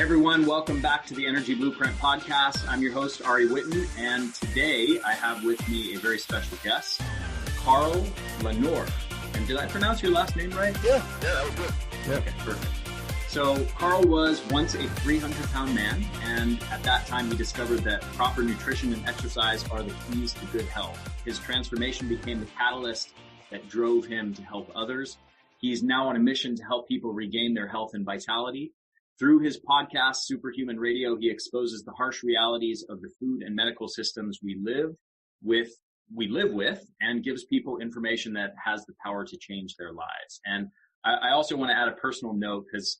Everyone, welcome back to the Energy Blueprint Podcast. I'm your host, Ari Whitten, and today I have with me a very special guest, Carl Lanore. And did I pronounce your last name right? Yeah, that was good. Yeah. Okay, perfect. So Carl was once a 300-pound man, and at that time he discovered that proper nutrition and exercise are the keys to good health. His transformation became the catalyst that drove him to help others. He's now on a mission to help people regain their health and vitality. Through his podcast, Superhuman Radio, he exposes the harsh realities of the food and medical systems we live with, and gives people information that has the power to change their lives. And I also want to add a personal note, because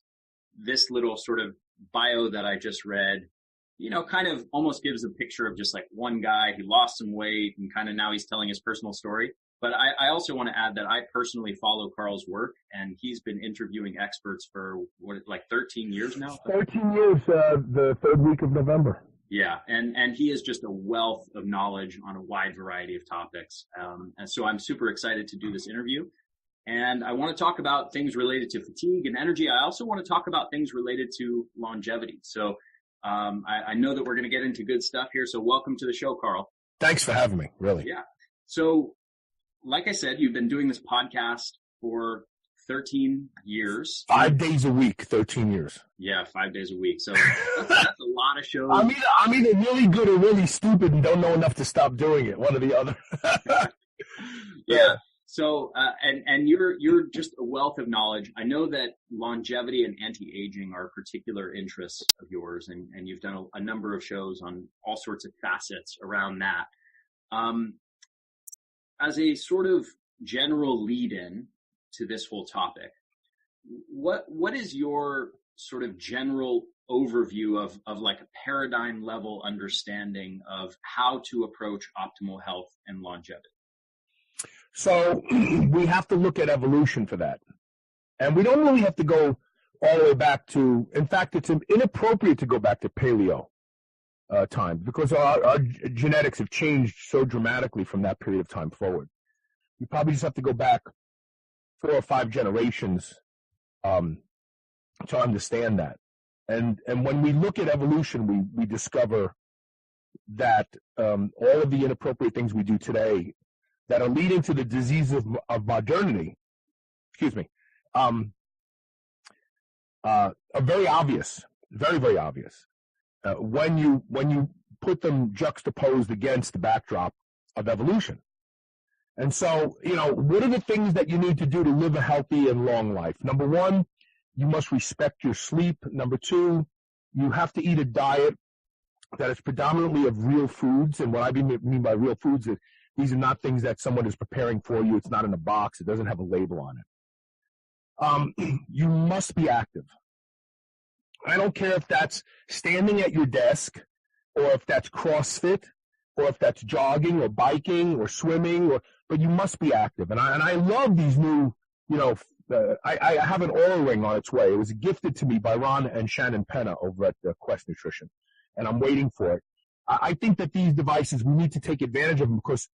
this little sort of bio that I just read, kind of almost gives a picture of just like one guy. He lost some weight and kind of now he's telling his personal story. But I also want to add that I personally follow Carl's work, and he's been interviewing experts for 13 years now? 13 years, the third week of November. Yeah, and he is just a wealth of knowledge on a wide variety of topics. And so I'm super excited to do this interview. And I want to talk about things related to fatigue and energy. I also want to talk about things related to longevity. So I know that we're going to get into good stuff here. So welcome to the show, Carl. Thanks for having me, really. Yeah. So like I said, you've been doing this podcast for 13 years. 5 days a week, 13 years. Yeah, 5 days a week. So that's a lot of shows. I'm either really good or really stupid and don't know enough to stop doing it, one or the other. Yeah. So, and you're just a wealth of knowledge. I know that longevity and anti-aging are particular interests of yours, and you've done a number of shows on all sorts of facets around that. As a sort of general lead-in to this whole topic, what is your sort of general overview of like a paradigm level understanding of how to approach optimal health and longevity? So we have to look at evolution for that. And we don't really have to go all the way back to, in fact, it's inappropriate to go back to paleo time, because our genetics have changed so dramatically from that period of time forward. You probably just have to go back 4 or 5 generations to understand that. And when we look at evolution, we discover that all of the inappropriate things we do today that are leading to the diseases of modernity, are very obvious, very, very obvious. When you put them juxtaposed against the backdrop of evolution. And so, what are the things that you need to do to live a healthy and long life? Number 1, you must respect your sleep. Number 2, you have to eat a diet that is predominantly of real foods. And what I mean by real foods is these are not things that someone is preparing for you. It's not in a box. It doesn't have a label on it. You must be active. I don't care if that's standing at your desk, or if that's CrossFit, or if that's jogging or biking or swimming, but you must be active. And I love these new, I have an Oura ring on its way. It was gifted to me by Ron and Shannon Penna over at Quest Nutrition, and I'm waiting for it. I think that these devices, we need to take advantage of them, because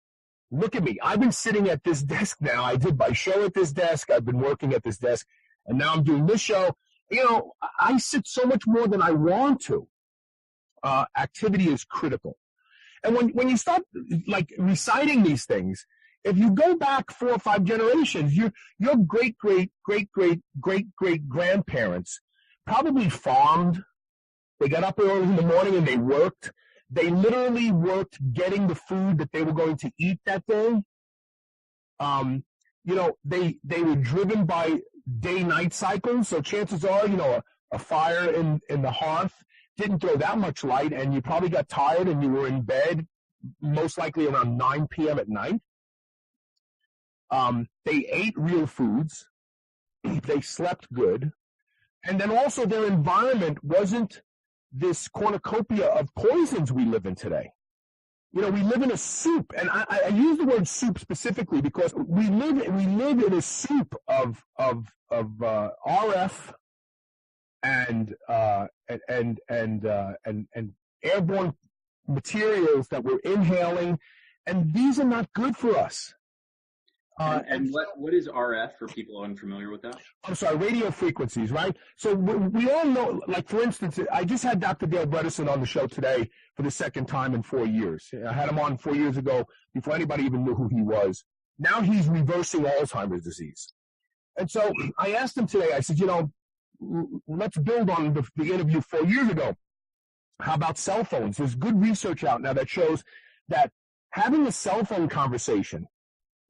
look at me. I've been sitting at this desk now. I did my show at this desk. I've been working at this desk, and now I'm doing this show. I sit so much more than I want to. Activity is critical. And when you start like reciting these things, if you go back 4 or 5 generations, your great grandparents probably farmed. They got up early in the morning and they worked. They literally worked getting the food that they were going to eat that day. They were driven by day-night cycles. So chances are, a fire in the hearth didn't throw that much light, and you probably got tired and you were in bed most likely around 9 p.m. at night. They ate real foods. They slept good. And then also their environment wasn't this cornucopia of poisons we live in today. We live in a soup, and I use the word soup specifically because we live in a soup of RF and airborne materials that we're inhaling, and these are not good for us. And what is RF for people unfamiliar with that? I'm sorry, radio frequencies, right? So we all know, like, for instance, I just had Dr. Dale Bredesen on the show today for the second time in 4 years. I had him on 4 years ago before anybody even knew who he was. Now he's reversing Alzheimer's disease. And so I asked him today, I said, let's build on the interview 4 years ago. How about cell phones? There's good research out now that shows that having a cell phone conversation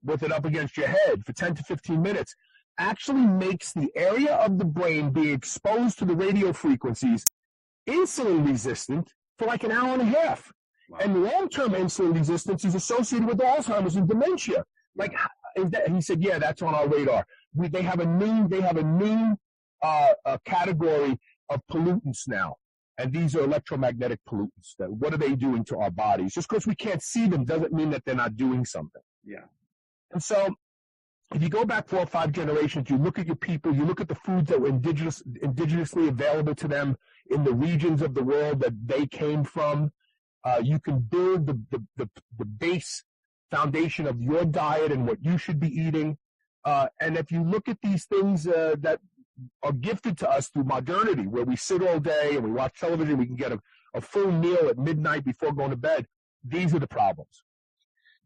with it up against your head for 10 to 15 minutes actually makes the area of the brain being exposed to the radio frequencies insulin resistant for like an hour and a half. Wow. And long-term insulin resistance is associated with Alzheimer's and dementia. Like, he said, yeah, that's on our radar. They have a new category of pollutants now. And these are electromagnetic pollutants. What are they doing to our bodies? Just because we can't see them doesn't mean that they're not doing something. Yeah. And so if you go back 4 or 5 generations, you look at your people, you look at the foods that were indigenously available to them in the regions of the world that they came from, you can build the base foundation of your diet and what you should be eating. And if you look at these things that are gifted to us through modernity, where we sit all day and we watch television, we can get a full meal at midnight before going to bed, these are the problems.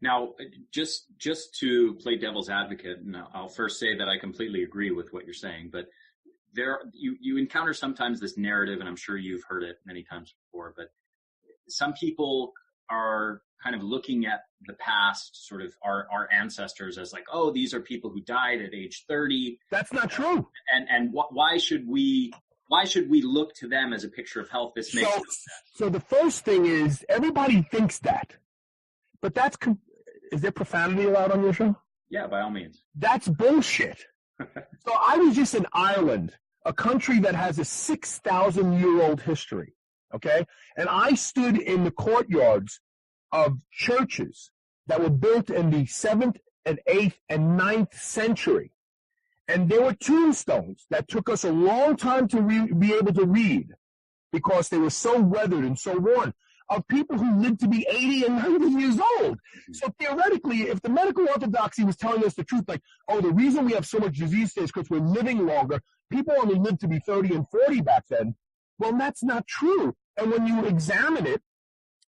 Now, just to play devil's advocate, and I'll first say that I completely agree with what you're saying, but you encounter sometimes this narrative, and I'm sure you've heard it many times before, but some people are kind of looking at the past, sort of our ancestors, as like, oh, these are people who died at age 30. That's not true. And why should we look to them as a picture of health? This makes no sense. So the first thing is, everybody thinks that, but is there profanity allowed on your show? Yeah, by all means. That's bullshit. So I was just in Ireland, a country that has a 6,000-year-old history, okay? And I stood in the courtyards of churches that were built in the 7th and 8th and 9th century. And there were tombstones that took us a long time to be able to read because they were so weathered and so worn, of people who lived to be 80 and 90 years old. So theoretically, if the medical orthodoxy was telling us the truth, like, oh, the reason we have so much disease today is because we're living longer, people only lived to be 30 and 40 back then, well, that's not true. And when you examine it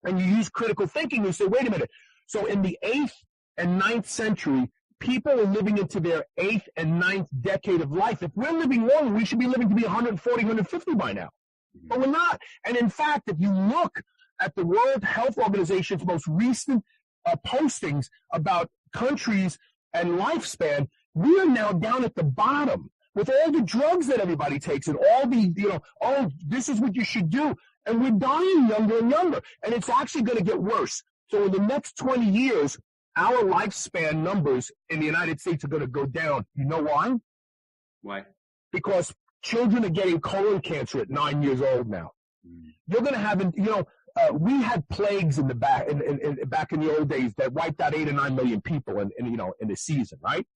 and you use critical thinking, you say, wait a minute. So in the 8th and 9th century, people are living into their 8th and 9th decade of life. If we're living longer, we should be living to be 140, 150 by now. But we're not. And in fact, if you look at the World Health Organization's most recent postings about countries and lifespan, we are now down at the bottom with all the drugs that everybody takes and all the, oh, this is what you should do. And we're dying younger and younger. And it's actually going to get worse. So in the next 20 years, our lifespan numbers in the United States are going to go down. You know why? Why? Because children are getting colon cancer at 9 years old now. You're going to have, we had plagues in the back in the old days that wiped out 8 or 9 million people in a season, right?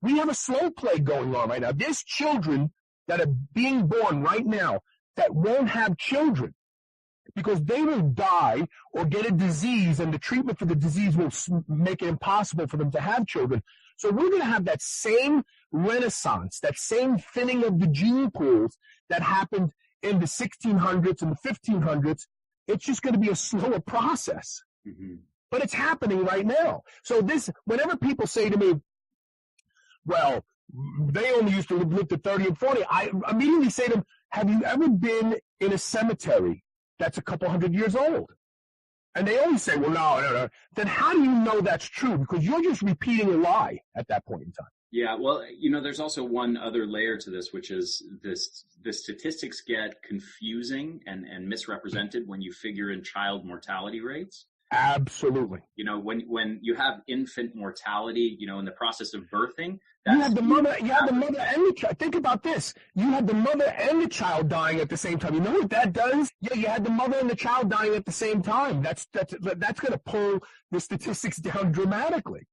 We have a slow plague going on right now. There's children that are being born right now that won't have children because they will die or get a disease, and the treatment for the disease will make it impossible for them to have children. So we're going to have that same renaissance, that same thinning of the gene pools that happened in the 1600s and the 1500s. It's just going to be a slower process. Mm-hmm. But it's happening right now. So whenever people say to me, well, they only used to live to 30 and 40, I immediately say to them, have you ever been in a cemetery that's a couple hundred years old? And they always say, well, no. Then how do you know that's true? Because you're just repeating a lie at that point in time. Yeah, well, there's also one other layer to this, which is the statistics get confusing and misrepresented when you figure in child mortality rates. Absolutely. When you have infant mortality, in the process of birthing, you have the mother and the child. Think about this. You had the mother and the child dying at the same time. You know what that does? Yeah, you had the mother and the child dying at the same time. That's going to pull the statistics down dramatically.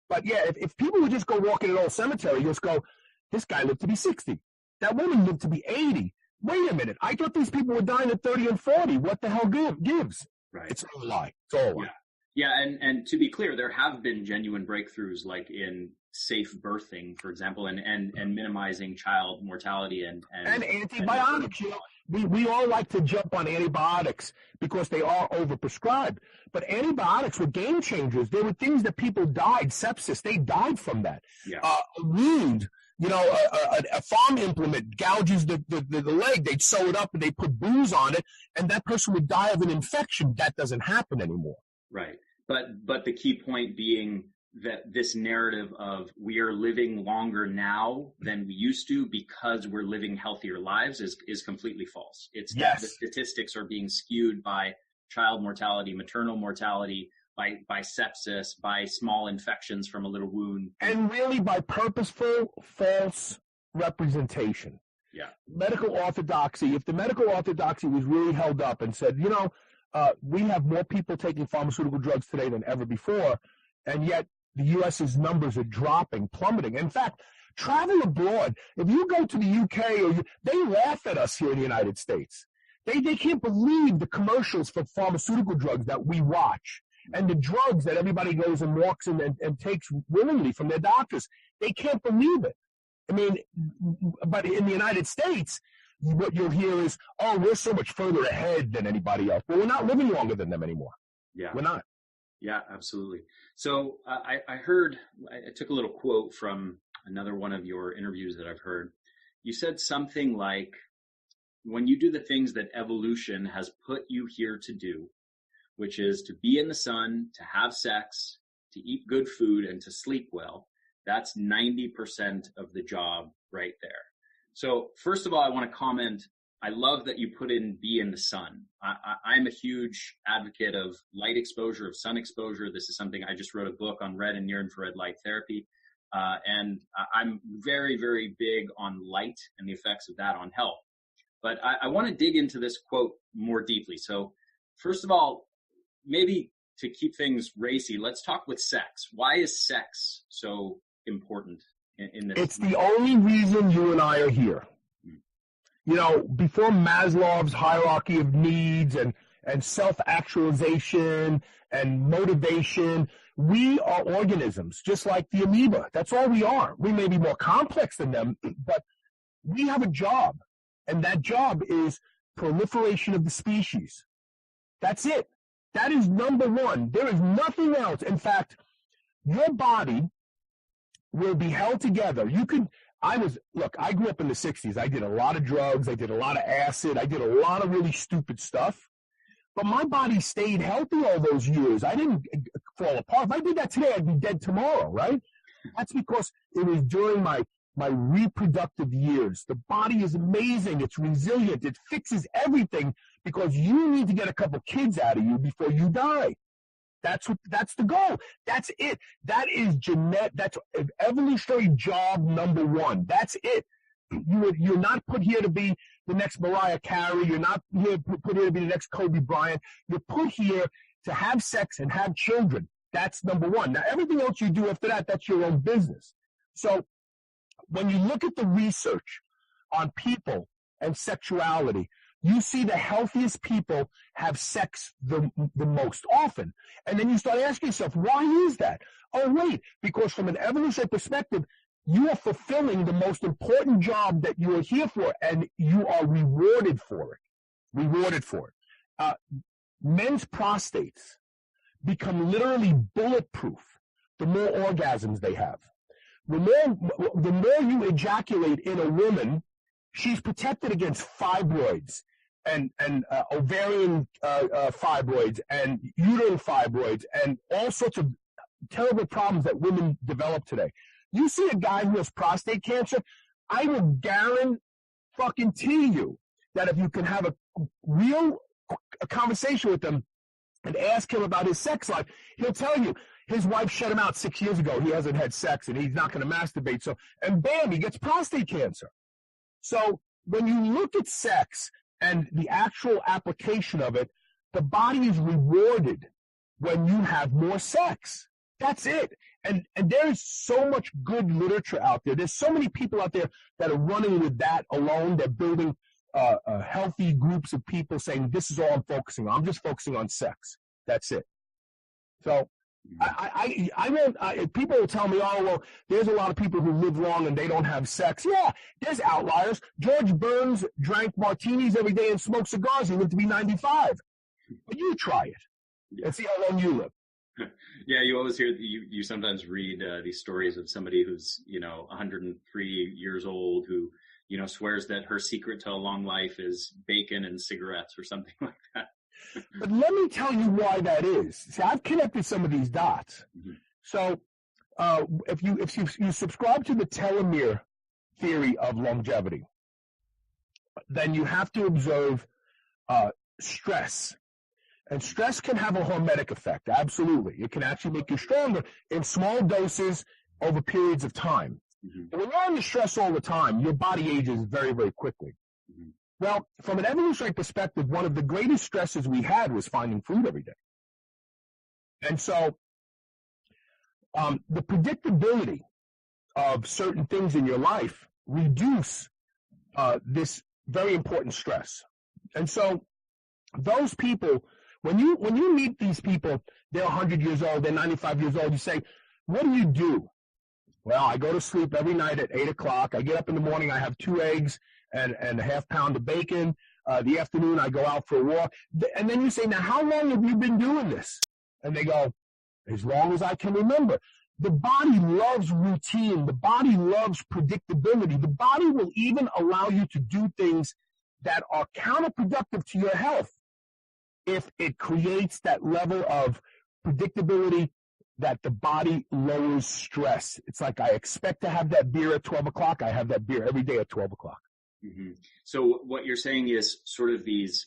But yeah, if people would just go walk in an old cemetery, just go, this guy lived to be 60. That woman lived to be 80. Wait a minute. I thought these people were dying at 30 and 40. What the hell gives? Right. It's all a lie. It's all a lie. Yeah. Yeah, and to be clear, there have been genuine breakthroughs, like in safe birthing, for example, and minimizing child mortality and antibiotics. You know, we all like to jump on antibiotics because they are overprescribed. But antibiotics were game changers. They were things that people died, sepsis, they died from that. Yeah. A wound, you know, a farm implement gouges the leg, they'd sew it up and they put booze on it, and that person would die of an infection. That doesn't happen anymore. Right. But the key point being that this narrative of we are living longer now than we used to because we're living healthier lives is completely false. It's yes. The statistics are being skewed by child mortality, maternal mortality, by sepsis, by small infections from a little wound. And really by purposeful false representation. Yeah. Medical orthodoxy, if the medical orthodoxy was really held up and said, you know, we have more people taking pharmaceutical drugs today than ever before, and yet the U.S.'s numbers are dropping, plummeting. In fact, travel abroad. If you go to the UK, they laugh at us here in the United States. They can't believe the commercials for pharmaceutical drugs that we watch and the drugs that everybody goes and walks in and takes willingly from their doctors. They can't believe it. I mean, but in the United States, what you'll hear is, oh, we're so much further ahead than anybody else. But we're not living longer than them anymore. Yeah. We're not. Yeah, absolutely. So I took a little quote from another one of your interviews that I've heard. You said something like, when you do the things that evolution has put you here to do, which is to be in the sun, to have sex, to eat good food, and to sleep well, that's 90% of the job right there. So first of all, I want to comment, I love that you put in be in the sun. I'm a huge advocate of light exposure, of sun exposure. This is something I just wrote a book on red and near infrared light therapy. And I'm very, very big on light and the effects of that on health. But I want to dig into this quote more deeply. So first of all, maybe to keep things racy, let's talk with sex. Why is sex so important in this? It's the only reason you and I are here. You know, before Maslow's hierarchy of needs and self-actualization and motivation, we are organisms, just like the amoeba. That's all we are. We may be more complex than them, but we have a job, and that job is proliferation of the species. That's it. That is number one. There is nothing else. In fact, your body will be held together. I grew up in the 60s. I did a lot of drugs. I did a lot of acid. I did a lot of really stupid stuff. But my body stayed healthy all those years. I didn't fall apart. If I did that today, I'd be dead tomorrow, right? That's because it was during my reproductive years. The body is amazing. It's resilient. It fixes everything because you need to get a couple kids out of you before you die. That's the goal. That's it. That is that's evolutionary job number one. That's it. You're not put here to be the next Mariah Carey. You're not put here to be the next Kobe Bryant. You're put here to have sex and have children. That's number one. Now, everything else you do after that, that's your own business. So when you look at the research on people and sexuality, you see the healthiest people have sex the most often. And then you start asking yourself, why is that? Oh, wait, because from an evolutionary perspective, you are fulfilling the most important job that you are here for, and you are rewarded for it. Men's prostates become literally bulletproof the more orgasms they have. The more you ejaculate in a woman, she's protected against fibroids and ovarian fibroids and uterine fibroids and all sorts of terrible problems that women develop today. You see a guy who has prostate cancer, I will guarantee you that if you can have a real conversation with him and ask him about his sex life, he'll tell you his wife shut him out 6 years ago. He hasn't had sex and he's not going to masturbate. So, and bam, he gets prostate cancer. So when you look at sex and the actual application of it, the body is rewarded when you have more sex. That's it. And there is so much good literature out there. There's so many people out there that are running with that alone. They're building healthy groups of people saying, this is all I'm focusing on. I'm just focusing on sex. That's it. So people will tell me, oh, well, there's a lot of people who live long and they don't have sex. Yeah, there's outliers. George Burns drank martinis every day and smoked cigars. He lived to be 95. But you try it and see how long you live. Yeah, you always hear, you sometimes read these stories of somebody who's, 103 years old who, swears that her secret to a long life is bacon and cigarettes or something like that. But let me tell you why that is. See, I've connected some of these dots. Mm-hmm. So if you subscribe to the telomere theory of longevity, then you have to observe stress. And stress can have a hormetic effect, absolutely. It can actually make you stronger in small doses over periods of time. Mm-hmm. But when you're under stress all the time, your body ages very, very quickly. Mm-hmm. Well, from an evolutionary perspective, one of the greatest stresses we had was finding food every day. And so the predictability of certain things in your life reduce this very important stress. And so those people, when you meet these people, they're 100 years old, they're 95 years old, you say, what do you do? Well, I go to sleep every night at 8 o'clock. I get up in the morning, I have 2 eggs and a half pound of bacon. The afternoon, I go out for a walk. And then you say, now, how long have you been doing this? And they go, as long as I can remember. The body loves routine. The body loves predictability. The body will even allow you to do things that are counterproductive to your health if it creates that level of predictability that the body lowers stress. It's like, I expect to have that beer at 12 o'clock. I have that beer every day at 12 o'clock. Mm-hmm. So what you're saying is sort of these,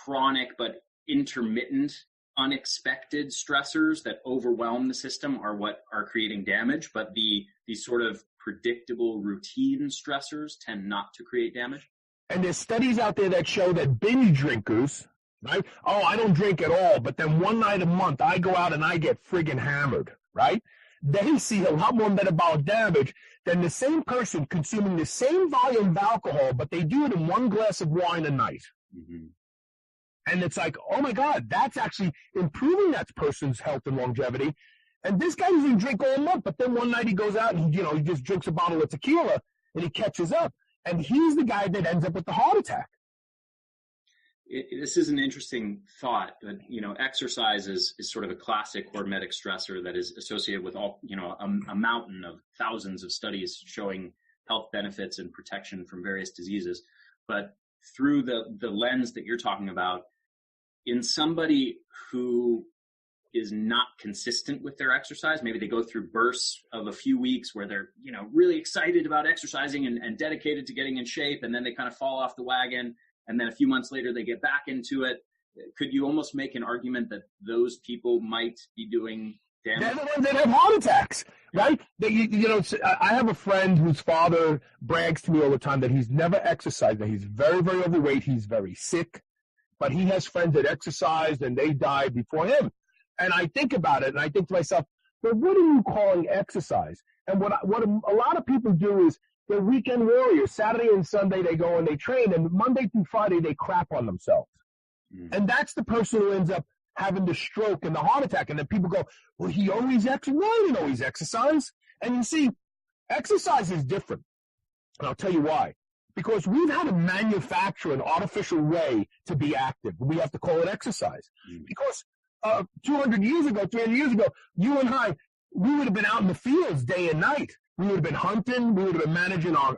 chronic but intermittent, unexpected stressors that overwhelm the system are what are creating damage, but these sort of predictable routine stressors tend not to create damage? And there's studies out there that show that binge drinkers, right? Oh, I don't drink at all, but then one night a month I go out and I get friggin' hammered, right? They see a lot more metabolic damage than the same person consuming the same volume of alcohol, but they do it in 1 glass of wine a night. Mm-hmm. And it's like, oh my God, that's actually improving that person's health and longevity. And this guy doesn't drink all month, but then one night he goes out and he just drinks a bottle of tequila and he catches up. And he's the guy that ends up with the heart attack. This is an interesting thought, but exercise is sort of a classic hormetic stressor that is associated with all a mountain of thousands of studies showing health benefits and protection from various diseases. But through the lens that you're talking about, in somebody who is not consistent with their exercise, maybe they go through bursts of a few weeks where they're really excited about exercising and dedicated to getting in shape, and then they kind of fall off the wagon. And then a few months later, they get back into it. Could you almost make an argument that those people might be doing damage? They're the ones that have heart attacks, right? I have a friend whose father brags to me all the time that he's never exercised. That he's very, very overweight. He's very sick. But he has friends that exercised and they died before him. And I think about it and I think to myself, well, what are you calling exercise? And what a lot of people do is, they're weekend warriors. Saturday and Sunday, they go and they train, and Monday through Friday, they crap on themselves. Mm. And that's the person who ends up having the stroke and the heart attack. And then people go, well, he always exercises. No, he didn't always exercise. And you see, exercise is different. And I'll tell you why. Because we've had to manufacture an artificial way to be active. We have to call it exercise. Mm. Because 200 years ago, 300 years ago, you and I, we would have been out in the fields day and night. We would have been hunting. We would have been managing our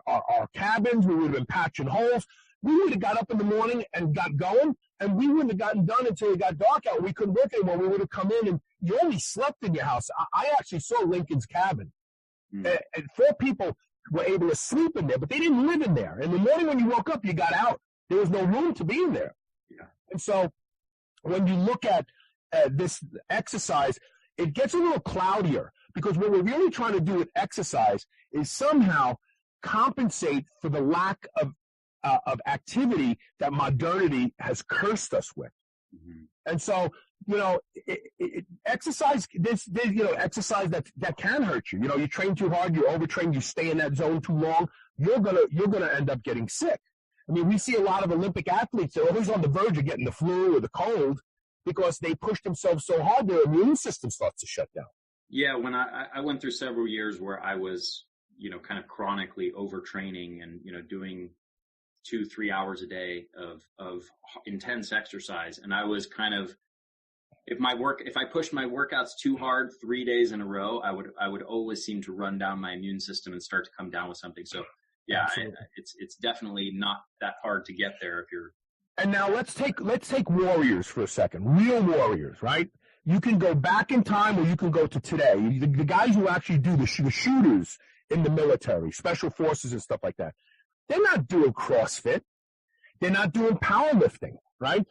cabins. We would have been patching holes. We would have got up in the morning and got going, and we wouldn't have gotten done until it got dark out. We couldn't work anymore. We would have come in, and you only slept in your house. I actually saw Lincoln's cabin. Mm. And 4 people were able to sleep in there, but they didn't live in there. In the morning when you woke up, you got out. There was no room to be in there. Yeah. And so when you look at this exercise, it gets a little cloudier. Because what we're really trying to do with exercise is somehow compensate for the lack of activity that modernity has cursed us with. Mm-hmm. And so, exercise, exercise that can hurt you. You train too hard, you overtrain, you stay in that zone too long, you're gonna end up getting sick. I mean, we see a lot of Olympic athletes that are always on the verge of getting the flu or the cold because they push themselves so hard, their immune system starts to shut down. Yeah, when I went through several years where I was, kind of chronically overtraining and, doing 2-3 hours a day of intense exercise. And I was kind of, if I pushed my workouts too hard 3 days in a row, I would always seem to run down my immune system and start to come down with something. So yeah, it's definitely not that hard to get there if you're. And now let's take warriors for a second, real warriors, right? You can go back in time or you can go to today. The guys who actually do the shooters in the military, special forces and stuff like that, they're not doing CrossFit. They're not doing powerlifting, right?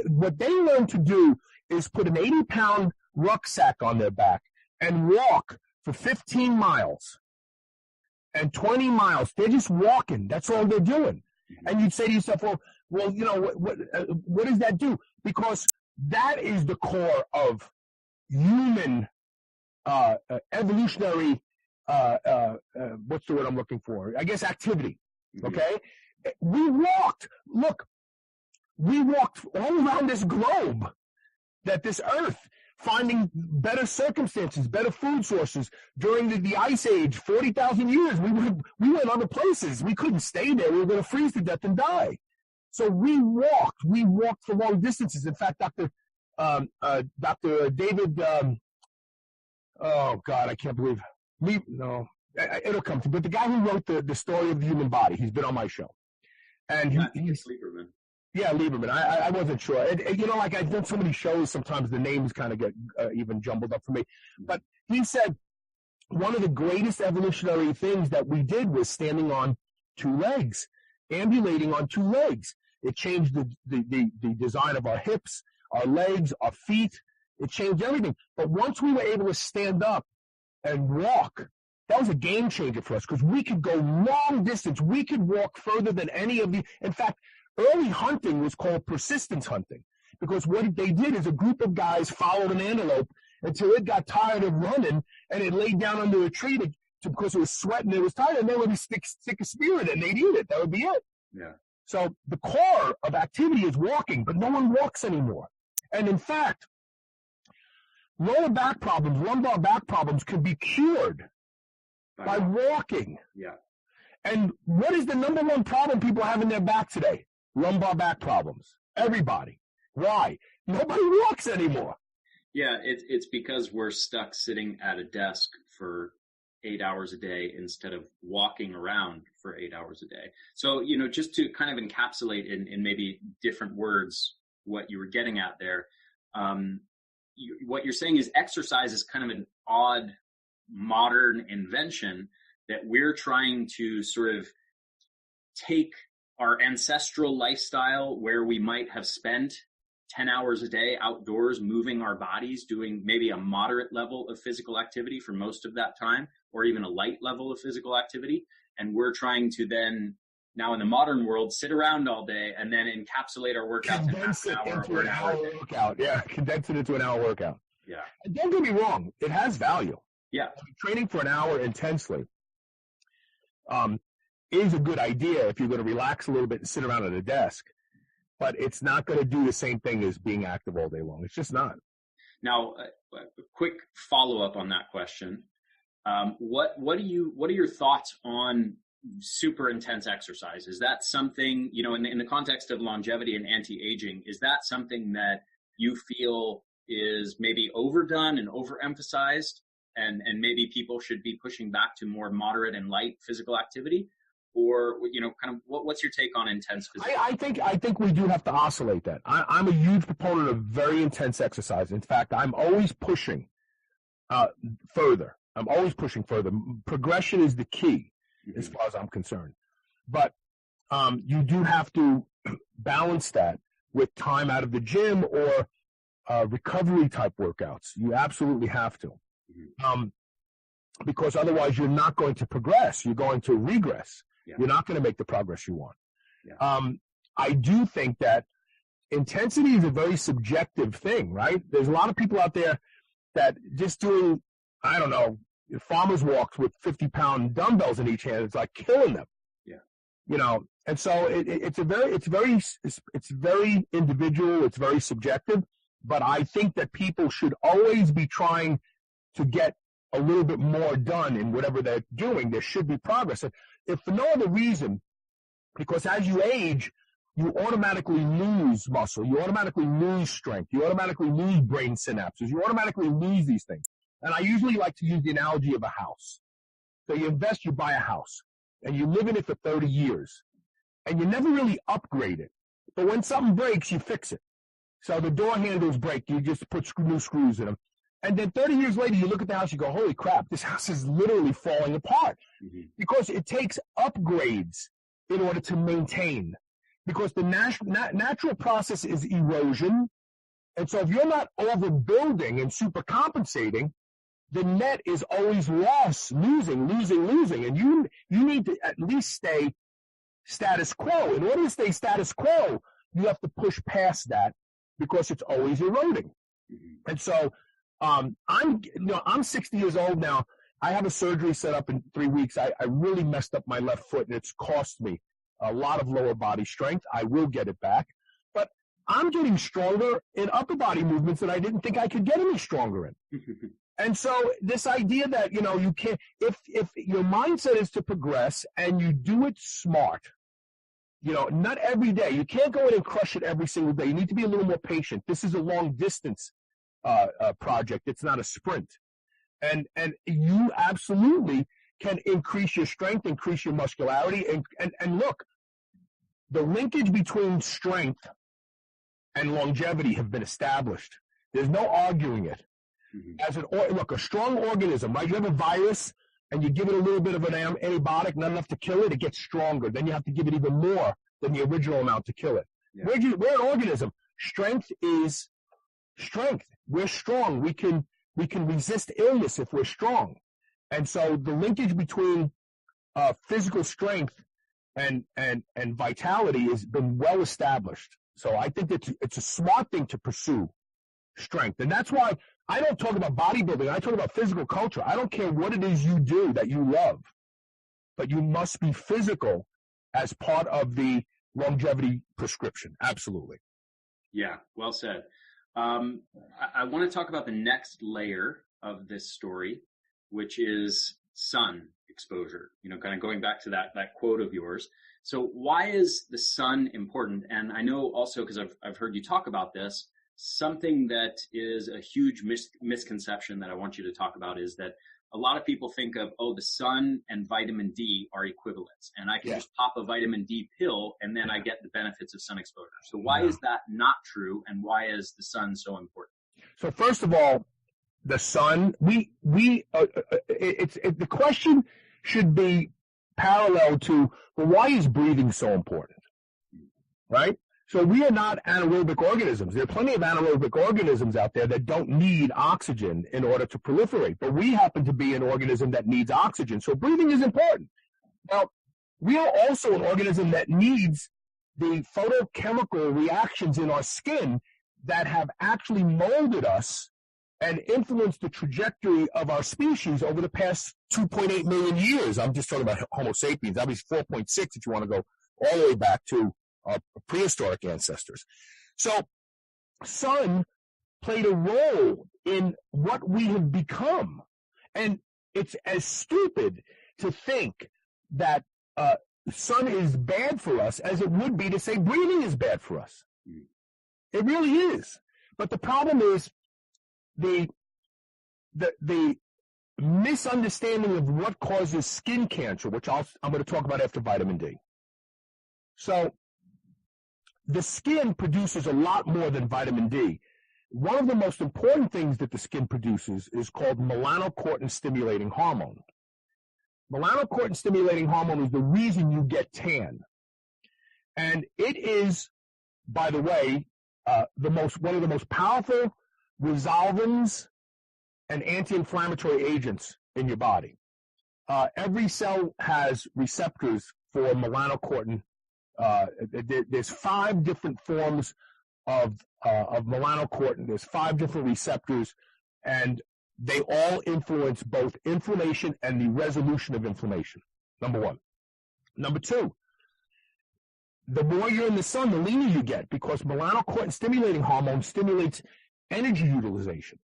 What they learn to do is put an 80-pound rucksack on their back and walk for 15 miles and 20 miles. They're just walking. That's all they're doing. And you'd say to yourself, well, what does that do? Because that is the core of human evolutionary, what's the word I'm looking for? I guess activity, okay? We walked all around this globe, this earth, finding better circumstances, better food sources. During the Ice Age, 40,000 years, we went other places. We couldn't stay there. We were going to freeze to death and die. So we walked for long distances. In fact, Dr. David, oh God, I can't believe, it'll come to me. But the guy who wrote the story of the human body, he's been on my show. And he's Lieberman. Yeah, Lieberman. I wasn't sure. Like I've done so many shows, sometimes the names kind of get even jumbled up for me. But he said one of the greatest evolutionary things that we did was standing on two legs, ambulating on two legs. It changed the design of our hips, our legs, our feet. It changed everything. But once we were able to stand up and walk, that was a game changer for us because we could go long distance. We could walk further than any of the. In fact, early hunting was called persistence hunting because what they did is a group of guys followed an antelope until it got tired of running and it laid down under a tree because it was sweating. It was tired, and then when we stick a spear in it and they'd eat it. That would be it. Yeah. So the core of activity is walking, but no one walks anymore. And in fact, lower back problems, lumbar back problems can be cured by walking. Yeah. And what is the number one problem people have in their back today? Lumbar back problems. Everybody. Why? Nobody walks anymore. Yeah, it's because we're stuck sitting at a desk for 8 hours a day instead of walking around for 8 hours a day. So, just to kind of encapsulate in maybe different words what you were getting at there, what you're saying is exercise is kind of an odd modern invention that we're trying to sort of take our ancestral lifestyle where we might have spent 10 hours a day outdoors moving our bodies, doing maybe a moderate level of physical activity for most of that time, or even a light level of physical activity. And we're trying to then, now in the modern world, sit around all day and then encapsulate our workouts in half an hour or an hour workout. Yeah, condense it into an hour workout. Yeah. And don't get me wrong, it has value. Yeah. Training for an hour intensely is a good idea if you're going to relax a little bit and sit around at a desk. But it's not going to do the same thing as being active all day long. It's just not. Now, a quick follow-up on that question. What are your thoughts on super intense exercise? Is that something, in the context of longevity and anti-aging, is that something that you feel is maybe overdone and overemphasized and maybe people should be pushing back to more moderate and light physical activity? Or, kind of what's your take on intense physical? I think we do have to oscillate that. I'm a huge proponent of very intense exercise. In fact, I'm always pushing further. I'm always pushing further. Progression is the key as far as I'm concerned. But you do have to balance that with time out of the gym or recovery type workouts. You absolutely have to. Because otherwise you're not going to progress. You're going to regress. Yeah. You're not going to make the progress you want. Yeah. I do think that intensity is a very subjective thing, right? There's a lot of people out there that just doing, I don't know, farmers walks with 50-pound dumbbells in each hand. It's like killing them. Yeah. And so it's very individual. It's very subjective. But I think that people should always be trying to get a little bit more done in whatever they're doing. There should be progress. If for no other reason, because as you age, you automatically lose muscle. You automatically lose strength. You automatically lose brain synapses. You automatically lose these things. And I usually like to use the analogy of a house. So you invest, you buy a house, and you live in it for 30 years. And you never really upgrade it. But when something breaks, you fix it. So the door handles break, you just put new screws in them. And then 30 years later, you look at the house, you go, holy crap, this house is literally falling apart. Mm-hmm. Because it takes upgrades in order to maintain. Because the natural process is erosion. And so if you're not overbuilding and supercompensating, the net is always losing. And you need to at least stay status quo. In order to stay status quo, you have to push past that because it's always eroding. Mm-hmm. And so I'm 60 years old now. I have a surgery set up in 3 weeks. I really messed up my left foot, and it's cost me a lot of lower body strength. I will get it back. But I'm getting stronger in upper body movements that I didn't think I could get any stronger in. And so this idea that, you can't, if your mindset is to progress and you do it smart, not every day. You can't go in and crush it every single day. You need to be a little more patient. This is a long distance project. It's not a sprint. And you absolutely can increase your strength, increase your muscularity. And look, the linkage between strength and longevity have been established. There's no arguing it. Mm-hmm. Look, a strong organism, right? You have a virus and you give it a little bit of an antibiotic, not enough to kill it, it gets stronger. Then you have to give it even more than the original amount to kill it. Yeah. We're an organism. Strength is strength. We're strong. We can resist illness if we're strong. And so the linkage between physical strength and vitality has been well established. So I think that it's a smart thing to pursue strength. And that's why I don't talk about bodybuilding. I talk about physical culture. I don't care what it is you do that you love, but you must be physical as part of the longevity prescription. Absolutely. Yeah, well said. I want to talk about the next layer of this story, which is sun exposure, kind of going back to that quote of yours. So why is the sun important? And I know also, because I've heard you talk about this, something that is a huge misconception that I want you to talk about is that a lot of people think of, the sun and vitamin D are equivalents, and I can just pop a vitamin D pill and then I get the benefits of sun exposure. So why is that not true, and why is the sun so important? So first of all, the sun, the question should be parallel to, why is breathing so important, right? So we are not anaerobic organisms. There are plenty of anaerobic organisms out there that don't need oxygen in order to proliferate, but we happen to be an organism that needs oxygen. So breathing is important. Now, we are also an organism that needs the photochemical reactions in our skin that have actually molded us and influenced the trajectory of our species over the past 2.8 million years. I'm just talking about Homo sapiens. That was 4.6 if you want to go all the way back to our prehistoric ancestors. So sun played a role in what we have become. And it's as stupid to think that sun is bad for us as it would be to say breathing is bad for us. It really is. But the problem is the misunderstanding of what causes skin cancer, which I'm going to talk about after vitamin D. So the skin produces a lot more than vitamin D. One of the most important things that the skin produces is called melanocortin-stimulating hormone. Melanocortin-stimulating hormone is the reason you get tan. And it is, by the way, one of the most powerful resolvents and anti-inflammatory agents in your body. Every cell has receptors for melanocortin. There's 5 different forms of melanocortin. There's 5 different receptors, and they all influence both inflammation and the resolution of inflammation. Number 1. Number 2, the more you're in the sun, the leaner you get, because melanocortin-stimulating hormone stimulates energy utilization.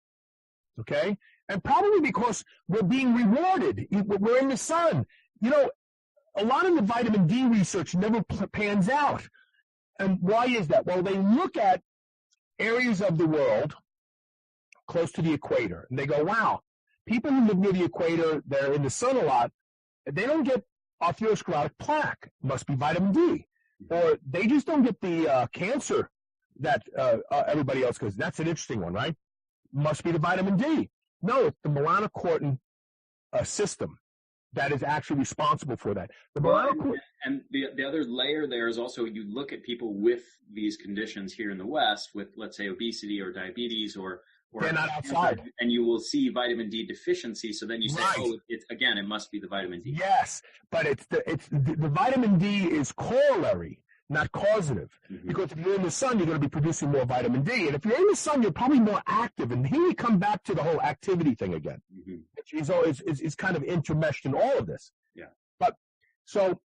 Okay? And probably because we're being rewarded. We're in the sun. You know, a lot of the vitamin D research never pans out. And why is that? Well, they look at areas of the world close to the equator, and they go, wow, people who live near the equator, they're in the sun a lot, they don't get atherosclerotic plaque. Must be vitamin D. Or they just don't get the cancer that everybody else goes. That's an interesting one, right? Must be the vitamin D. No, it's the melanocortin system that is actually responsible for that. And the other layer there is also, you look at people with these conditions here in the West with, let's say, obesity or diabetes or they're not outside, and you will see vitamin D deficiency. So then you say, right. it must be the vitamin D. Yes, but the vitamin D is corollary, not causative. Mm-hmm. Because if you're in the sun, you're going to be producing more vitamin D. And if you're in the sun, you're probably more active. And here we come back to the whole activity thing again. Mm-hmm. Which is kind of intermeshed in all of this. Yeah. But so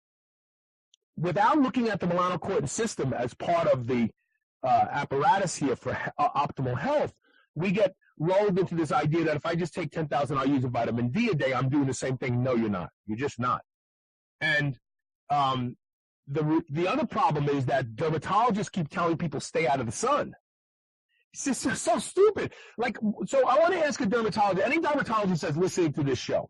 without looking at the melanocortin system as part of the apparatus here for optimal health, we get rolled into this idea that if I just take 10,000 IUs of vitamin D a day, I'm doing the same thing. No, you're not. You're just not. And the other problem is that dermatologists keep telling people stay out of the sun. It's just so stupid. Like, so I want to ask a dermatologist, any dermatologist that's listening to this show,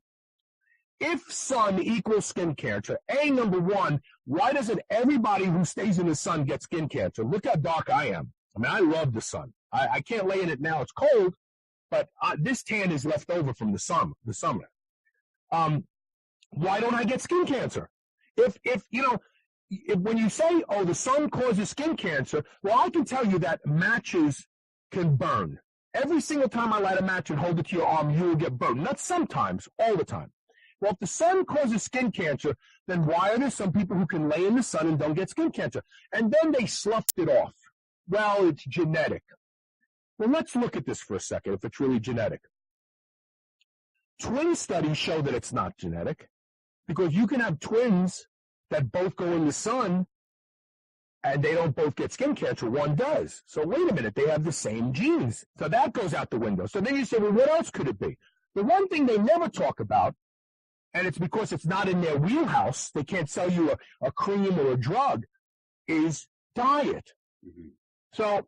if sun equals skin cancer, number one, why doesn't everybody who stays in the sun get skin cancer? Look how dark I am. I mean, I love the sun. I can't lay in it now. It's cold, but this tan is left over from the summer. Why don't I get skin cancer? If when you say, oh, the sun causes skin cancer, well, I can tell you that matches can burn. Every single time I light a match and hold it to your arm, you will get burned. Not sometimes, all the time. Well, if the sun causes skin cancer, then why are there some people who can lay in the sun and don't get skin cancer? And then they sloughed it off. Well, it's genetic. Well, let's look at this for a second, if it's really genetic. Twin studies show that it's not genetic, because you can have twins that both go in the sun and they don't both get skin cancer. One does. So wait a minute, they have the same genes. So that goes out the window. So then you say, well, what else could it be? The one thing they never talk about, and it's because it's not in their wheelhouse, they can't sell you a cream or a drug, is diet. Mm-hmm. So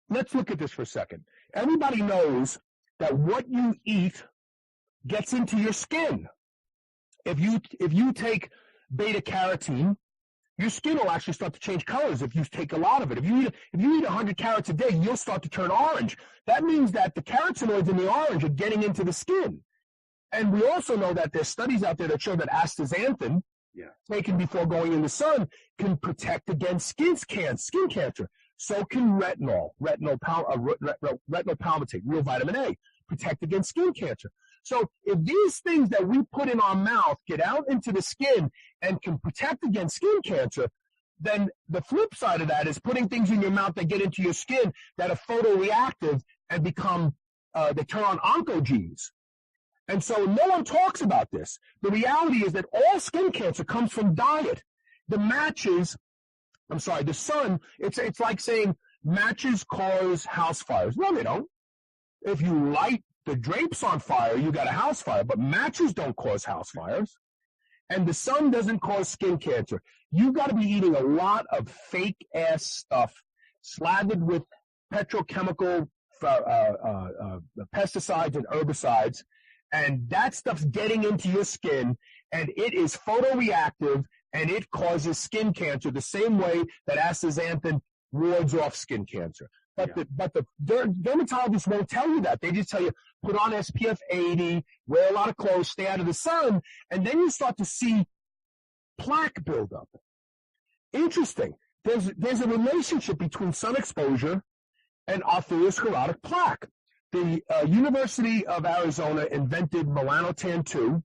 let's look at this for a second. Everybody knows that what you eat gets into your skin. If you take beta carotene, your skin will actually start to change colors if you take a lot of it. If you eat 100 carrots a day, you'll start to turn orange. That means that the carotenoids in the orange are getting into the skin. And we also know that there's studies out there that show that astaxanthin, taken before going in the sun, can protect against skin cancer. So can retinol palmitate, real vitamin A, protect against skin cancer. So if these things that we put in our mouth get out into the skin and can protect against skin cancer, then the flip side of that is putting things in your mouth that get into your skin that are photoreactive and become, they turn on oncogenes. And so no one talks about this. The reality is that all skin cancer comes from diet. The sun, it's like saying matches cause house fires. No, they don't. If you light the drapes on fire, you got a house fire, but matches don't cause house fires. And the sun doesn't cause skin cancer. You got to be eating a lot of fake ass stuff slathered with petrochemical pesticides and herbicides. And that stuff's getting into your skin, and it is photoreactive, and it causes skin cancer the same way that astaxanthin wards off skin cancer. But the dermatologists won't tell you that. They just tell you, put on SPF 80, wear a lot of clothes, stay out of the sun, and then you start to see plaque buildup. Interesting. There's a relationship between sun exposure and atherosclerotic plaque. The University of Arizona invented melanotan 2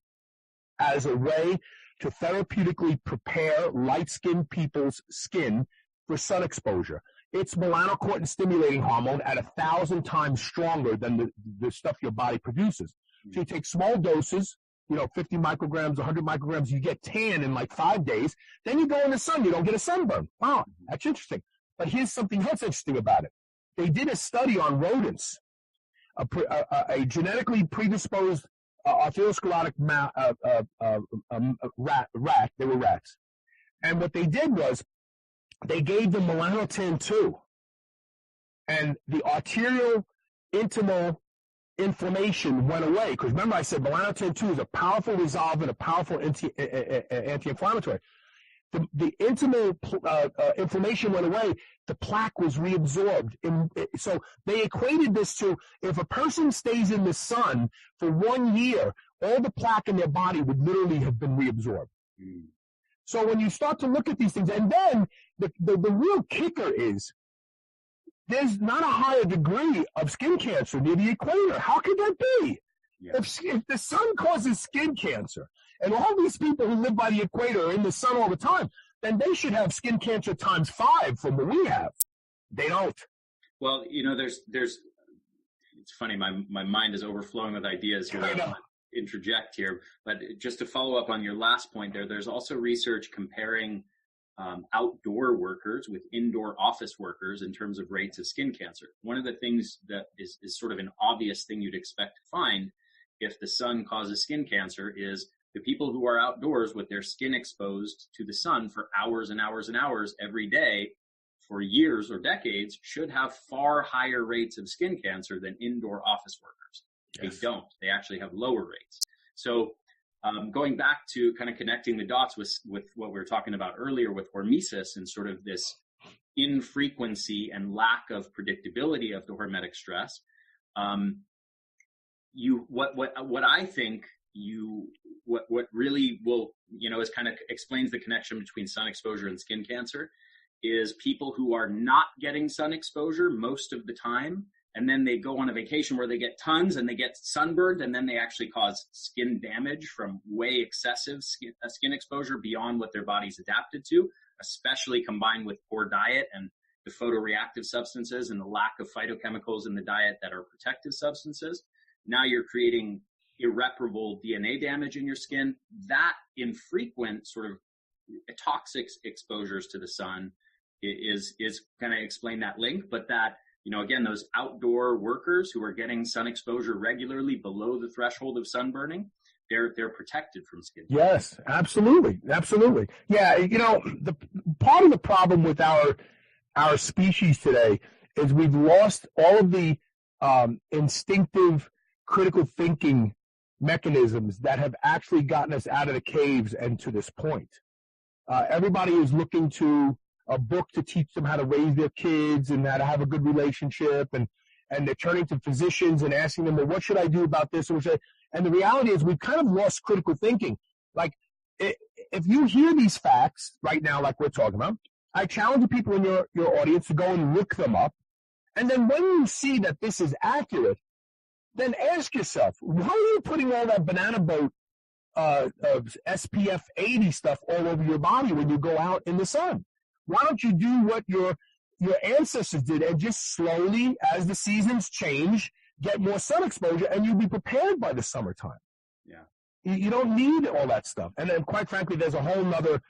as a way to therapeutically prepare light-skinned people's skin for sun exposure. It's melanocortin stimulating hormone at 1,000 times stronger than the stuff your body produces. So you take small doses 50 micrograms, 100 micrograms, you get tan in like 5 days. Then you go in the sun, you don't get a sunburn. Wow, that's interesting. But here's something else interesting about it. They did a study on rodents, a genetically predisposed atherosclerotic rat. They were rats. And what they did was they gave them melanotan 2. And the arterial intimal inflammation went away. Because remember I said melanotan 2 is a powerful resolvent, a powerful anti-inflammatory. The intimal inflammation went away. The plaque was reabsorbed. So they equated this to if a person stays in the sun for 1 year, all the plaque in their body would literally have been reabsorbed. Mm. So when you start to look at these things, and then the real kicker is there's not a higher degree of skin cancer near the equator. How could that be? Yeah. If the sun causes skin cancer, and all these people who live by the equator are in the sun all the time, then they should have skin cancer times 5 from what we have. They don't. Well, there's it's funny, my mind is overflowing with ideas here. I want to interject here, but just to follow up on your last point there's also research comparing outdoor workers with indoor office workers in terms of rates of skin cancer. One of the things that is sort of an obvious thing you'd expect to find if the sun causes skin cancer is the people who are outdoors with their skin exposed to the sun for hours and hours and hours every day for years or decades should have far higher rates of skin cancer than indoor office workers. Yes. They don't. They actually have lower rates. So going back to kind of connecting the dots with what we were talking about earlier with hormesis and sort of this infrequency and lack of predictability of the hormetic stress, what I think what really will, is kind of explains the connection between sun exposure and skin cancer is people who are not getting sun exposure most of the time, and then they go on a vacation where they get tons and they get sunburned, and then they actually cause skin damage from way excessive skin exposure beyond what their body's adapted to, especially combined with poor diet and the photoreactive substances and the lack of phytochemicals in the diet that are protective substances. Now you're creating irreparable DNA damage in your skin. That infrequent sort of toxic exposures to the sun is going to explain that link, but that, again, those outdoor workers who are getting sun exposure regularly below the threshold of sunburning, they're protected from skin cancer. Yes, absolutely. Absolutely. Yeah. The part of the problem with our species today is we've lost all of the instinctive critical thinking mechanisms that have actually gotten us out of the caves and to this point. Everybody is looking to a book to teach them how to raise their kids and how to have a good relationship, and they're turning to physicians and asking them, well, what should I do about this? And the reality is we've kind of lost critical thinking. Like, if you hear these facts right now, like we're talking about, I challenge the people in your audience to go and look them up. And then when you see that this is accurate, then ask yourself, why are you putting all that banana boat SPF 80 stuff all over your body when you go out in the sun? Why don't you do what your ancestors did and just slowly, as the seasons change, get more sun exposure, and you'll be prepared by the summertime. Yeah. You don't need all that stuff. And then, quite frankly, there's a whole other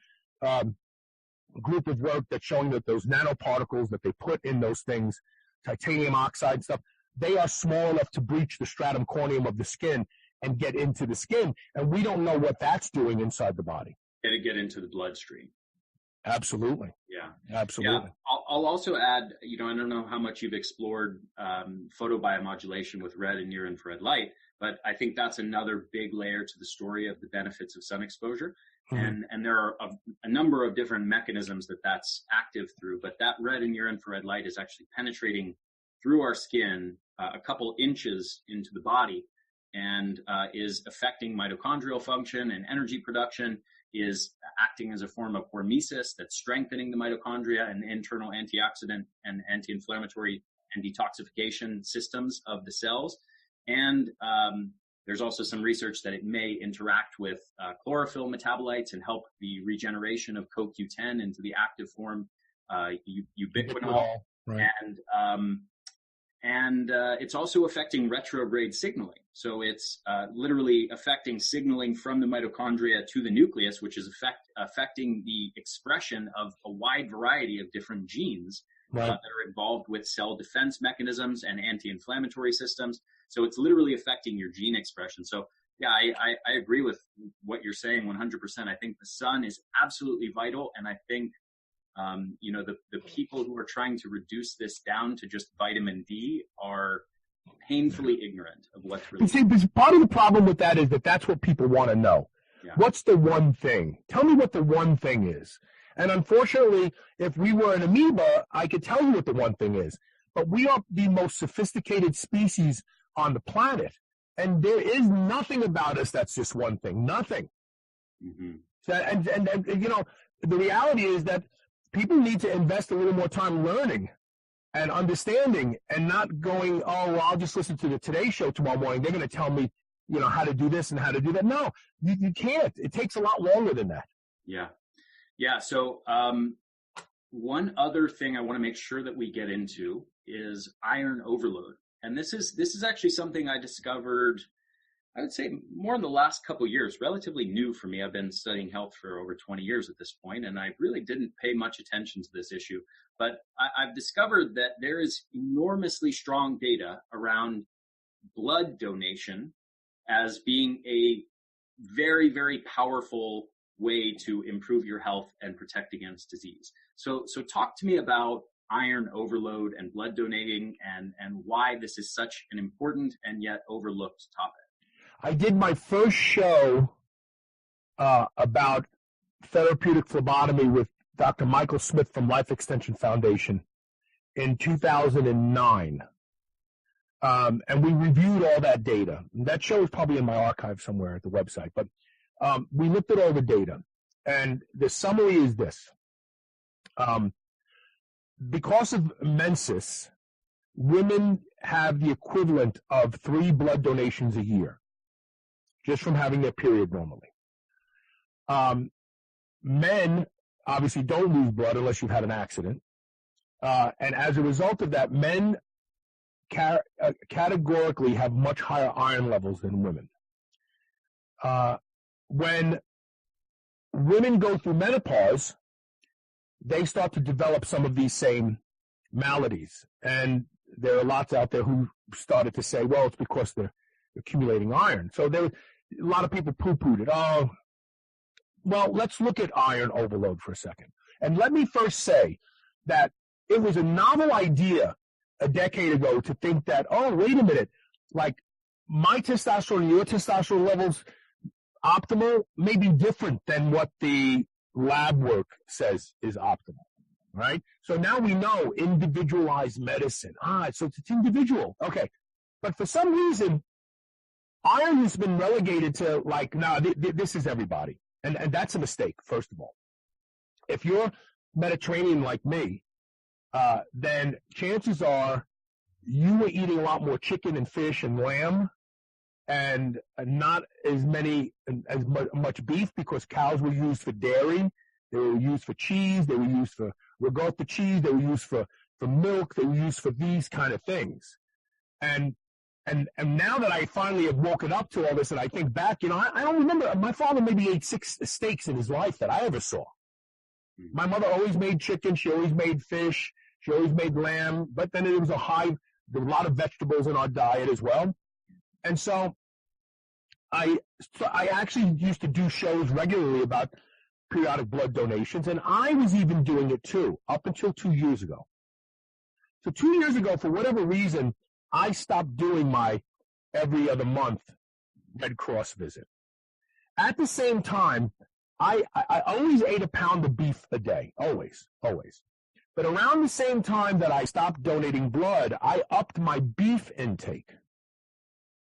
group of work that's showing that those nanoparticles that they put in those things, titanium oxide stuff, they are small enough to breach the stratum corneum of the skin and get into the skin. And we don't know what that's doing inside the body. Get into the bloodstream. Absolutely. Yeah. Absolutely. Yeah. I'll also add, I don't know how much you've explored photobiomodulation with red and near-infrared light, but I think that's another big layer to the story of the benefits of sun exposure. Mm-hmm. And there are a number of different mechanisms that's active through, but that red and near-infrared light is actually penetrating through our skin a couple inches into the body and is affecting mitochondrial function and energy production, is acting as a form of hormesis that's strengthening the mitochondria and the internal antioxidant and anti-inflammatory and detoxification systems of the cells. And there's also some research that it may interact with chlorophyll metabolites and help the regeneration of CoQ10 into the active form ubiquinol. Right. And it's also affecting retrograde signaling. So it's literally affecting signaling from the mitochondria to the nucleus, which is affecting the expression of a wide variety of different genes that are involved with cell defense mechanisms and anti-inflammatory systems. So it's literally affecting your gene expression. So yeah, I agree with what you're saying 100%. I think the sun is absolutely vital. And I think, the people who are trying to reduce this down to just vitamin D are painfully ignorant of what's really. See, part of the problem with that is that that's what people want to know. Yeah. What's the one thing? Tell me what the one thing is. And unfortunately, if we were an amoeba, I could tell you what the one thing is. But we are the most sophisticated species on the planet. And there is nothing about us that's just one thing. Nothing. Mm-hmm. So, and the reality is that people need to invest a little more time learning and understanding and not going, oh, well, I'll just listen to the Today Show tomorrow morning. They're going to tell me, how to do this and how to do that. No, you can't. It takes a lot longer than that. Yeah. Yeah. So one other thing I want to make sure that we get into is iron overload. And this is actually something I discovered, I would say, more in the last couple of years, relatively new for me. I've been studying health for over 20 years at this point, and I really didn't pay much attention to this issue. But I've discovered that there is enormously strong data around blood donation as being a very, very powerful way to improve your health and protect against disease. So talk to me about iron overload and blood donating and why this is such an important and yet overlooked topic. I did my first show about therapeutic phlebotomy with Dr. Michael Smith from Life Extension Foundation in 2009. And we reviewed all that data. That show is probably in my archive somewhere at the website. But we looked at all the data. And the summary is this. Because of menses, women have the equivalent of 3 blood donations a year, just from having their period normally. Men obviously don't lose blood unless you've had an accident. And as a result of that, men categorically have much higher iron levels than women. When women go through menopause, they start to develop some of these same maladies. And there are lots out there who started to say, well, it's because they're accumulating iron. So a lot of people poo-pooed it. Oh, well, let's look at iron overload for a second. And let me first say that it was a novel idea a decade ago to think that, oh, wait a minute, like my testosterone and your testosterone levels optimal may be different than what the lab work says is optimal, right? So now we know individualized medicine. So it's individual. Okay. But for some reason, iron has been relegated to like, no, this is everybody. And that's a mistake, first of all. If you're Mediterranean like me, then chances are you were eating a lot more chicken and fish and lamb and not as much beef because cows were used for dairy. They were used for cheese. They were used for ricotta cheese. They were used for milk. They were used for these kind of things. And now that I finally have woken up to all this and I think back, I don't remember. My father maybe ate 6 steaks in his life that I ever saw. My mother always made chicken. She always made fish. She always made lamb. But then there was a lot of vegetables in our diet as well. And so I actually used to do shows regularly about periodic blood donations, and I was even doing it too, up until 2 years ago. So 2 years ago, for whatever reason, I stopped doing my every other month Red Cross visit. At the same time, I always ate a pound of beef a day, always. But around the same time that I stopped donating blood, I upped my beef intake.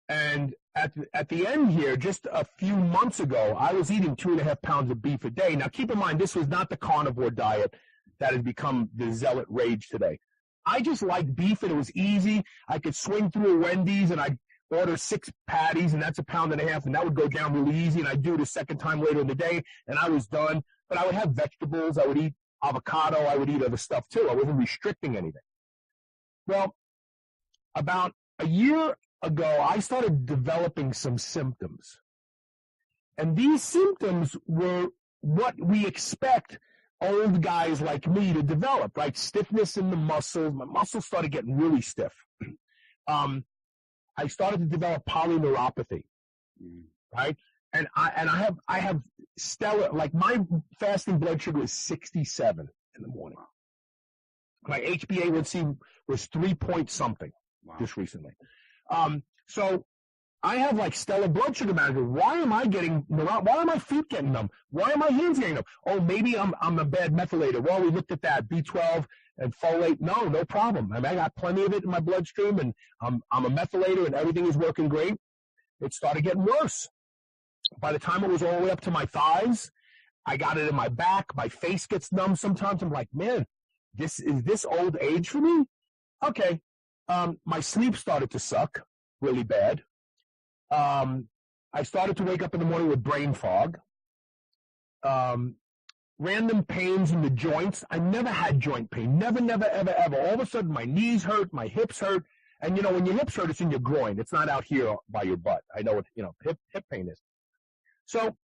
And at the end here, just a few months ago, I was eating 2.5 pounds of beef a day. Now, keep in mind, this was not the carnivore diet that has become the zealot rage today. I just liked beef, and it was easy. I could swing through a Wendy's, and I'd order 6 patties, and that's 1.5 pounds, and that would go down really easy, and I'd do it a second time later in the day, and I was done. But I would have vegetables. I would eat avocado. I would eat other stuff, too. I wasn't restricting anything. Well, about a year ago, I started developing some symptoms. And these symptoms were what we expect old guys like me to develop, right? Stiffness in the muscles. My muscles started getting really stiff. I started to develop polyneuropathy, right? And I have stellar, like my fasting blood sugar is 67 in the morning. My HbA1c was 3 point something just recently. So I have like stellar blood sugar management. Why am are my feet getting numb? Why are my hands getting numb? Oh, maybe I'm a bad methylator. Well, we looked at that, B12 and folate. No problem. I mean, I got plenty of it in my bloodstream, and I'm a methylator, and everything is working great. It started getting worse. By the time it was all the way up to my thighs, I got it in my back. My face gets numb sometimes. I'm like, man, is this old age for me? Okay. My sleep started to suck really bad. I started to wake up in the morning with brain fog. Random pains in the joints. I never had joint pain. Never, ever. All of a sudden, my knees hurt, my hips hurt. And, when your hips hurt, it's in your groin. It's not out here by your butt. I know what, hip pain is. So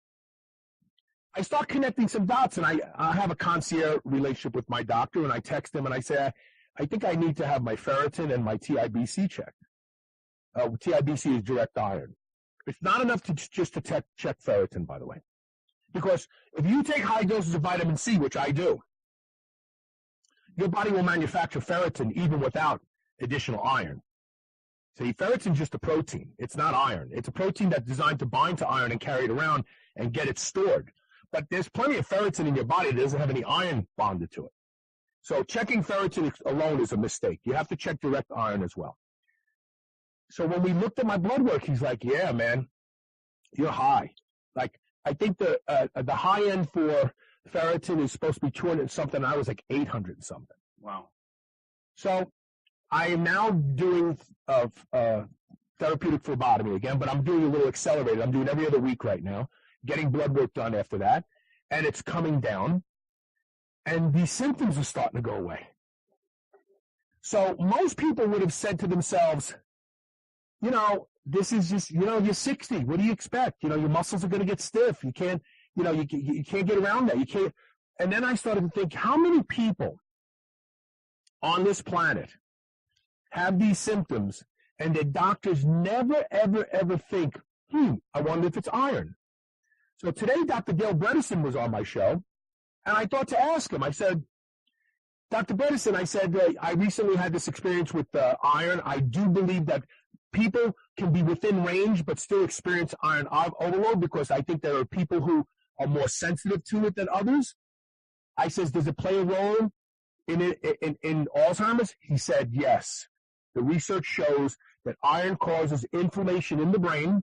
I start connecting some dots, and I have a concierge relationship with my doctor, and I text him, and I say, I think I need to have my ferritin and my TIBC checked. TIBC is direct iron. It's not enough to just check ferritin, by the way. Because if you take high doses of vitamin C, which I do, your body will manufacture ferritin even without additional iron. See, ferritin is just a protein. It's not iron. It's a protein that's designed to bind to iron and carry it around and get it stored. But there's plenty of ferritin in your body that doesn't have any iron bonded to it. So checking ferritin alone is a mistake. You have to check direct iron as well. So when we looked at my blood work, he's like, yeah, man, you're high. Like, I think the high end for ferritin is supposed to be 200 and something. And I was like 800 and something. Wow. So I am now doing therapeutic phlebotomy again, but I'm doing a little accelerated. I'm doing every other week right now, getting blood work done after that. And it's coming down. And these symptoms are starting to go away. So most people would have said to themselves, this is just, you're 60. What do you expect? Your muscles are going to get stiff. You can't, you can't get around that. You can't. And then I started to think, how many people on this planet have these symptoms and their doctors never, ever think, I wonder if it's iron. So today, Dr. Dale Bredesen was on my show, and I thought to ask him. I said, Dr. Bredesen, I recently had this experience with iron. I do believe that people can be within range but still experience iron overload, because I think there are people who are more sensitive to it than others. I says, does it play a role in Alzheimer's? He said, yes. The research shows that iron causes inflammation in the brain.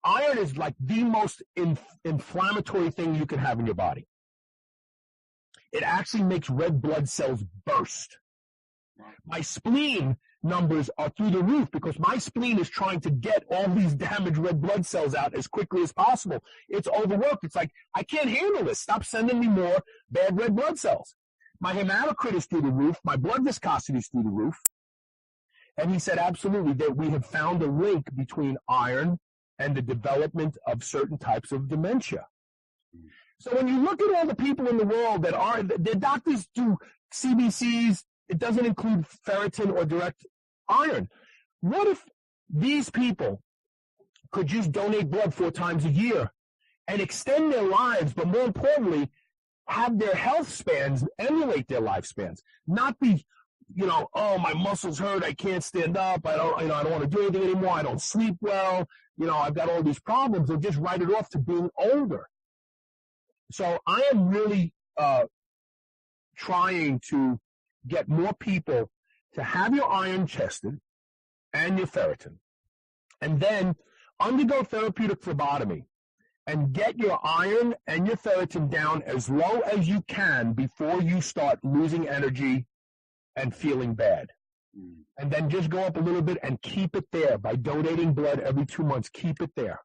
Iron is like the most inflammatory thing you can have in your body. It actually makes red blood cells burst. My spleen numbers are through the roof because my spleen is trying to get all these damaged red blood cells out as quickly as possible. It's overworked. It's like, I can't handle this. Stop sending me more bad red blood cells. My hematocrit is through the roof. My blood viscosity is through the roof. And he said, absolutely, that we have found a link between iron and the development of certain types of dementia. So when you look at all the people in the world their doctors do CBCs, it doesn't include ferritin or direct iron. What if these people could just donate blood 4 times a year and extend their lives, but more importantly, have their health spans emulate their lifespans, not be, oh, my muscles hurt, I can't stand up, I don't want to do anything anymore, I don't sleep well, I've got all these problems, and just write it off to being older. So I am really trying to get more people to have your iron tested and your ferritin, and then undergo therapeutic phlebotomy and get your iron and your ferritin down as low as you can before you start losing energy and feeling bad. And then just go up a little bit and keep it there by donating blood every 2 months. Keep it there.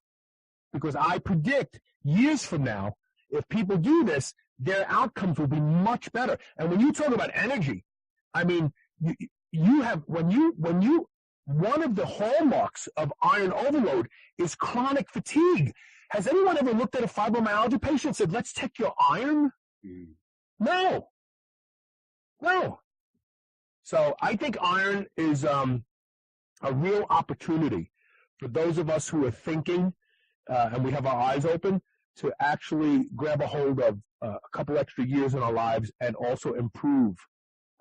Because I predict years from now, if people do this, their outcomes will be much better. And when you talk about energy, I mean, you have, when you one of the hallmarks of iron overload is chronic fatigue. Has anyone ever looked at a fibromyalgia patient and said, let's check your iron? No. So I think iron is a real opportunity for those of us who are thinking and we have our eyes open to actually grab a hold of a couple extra years in our lives and also improve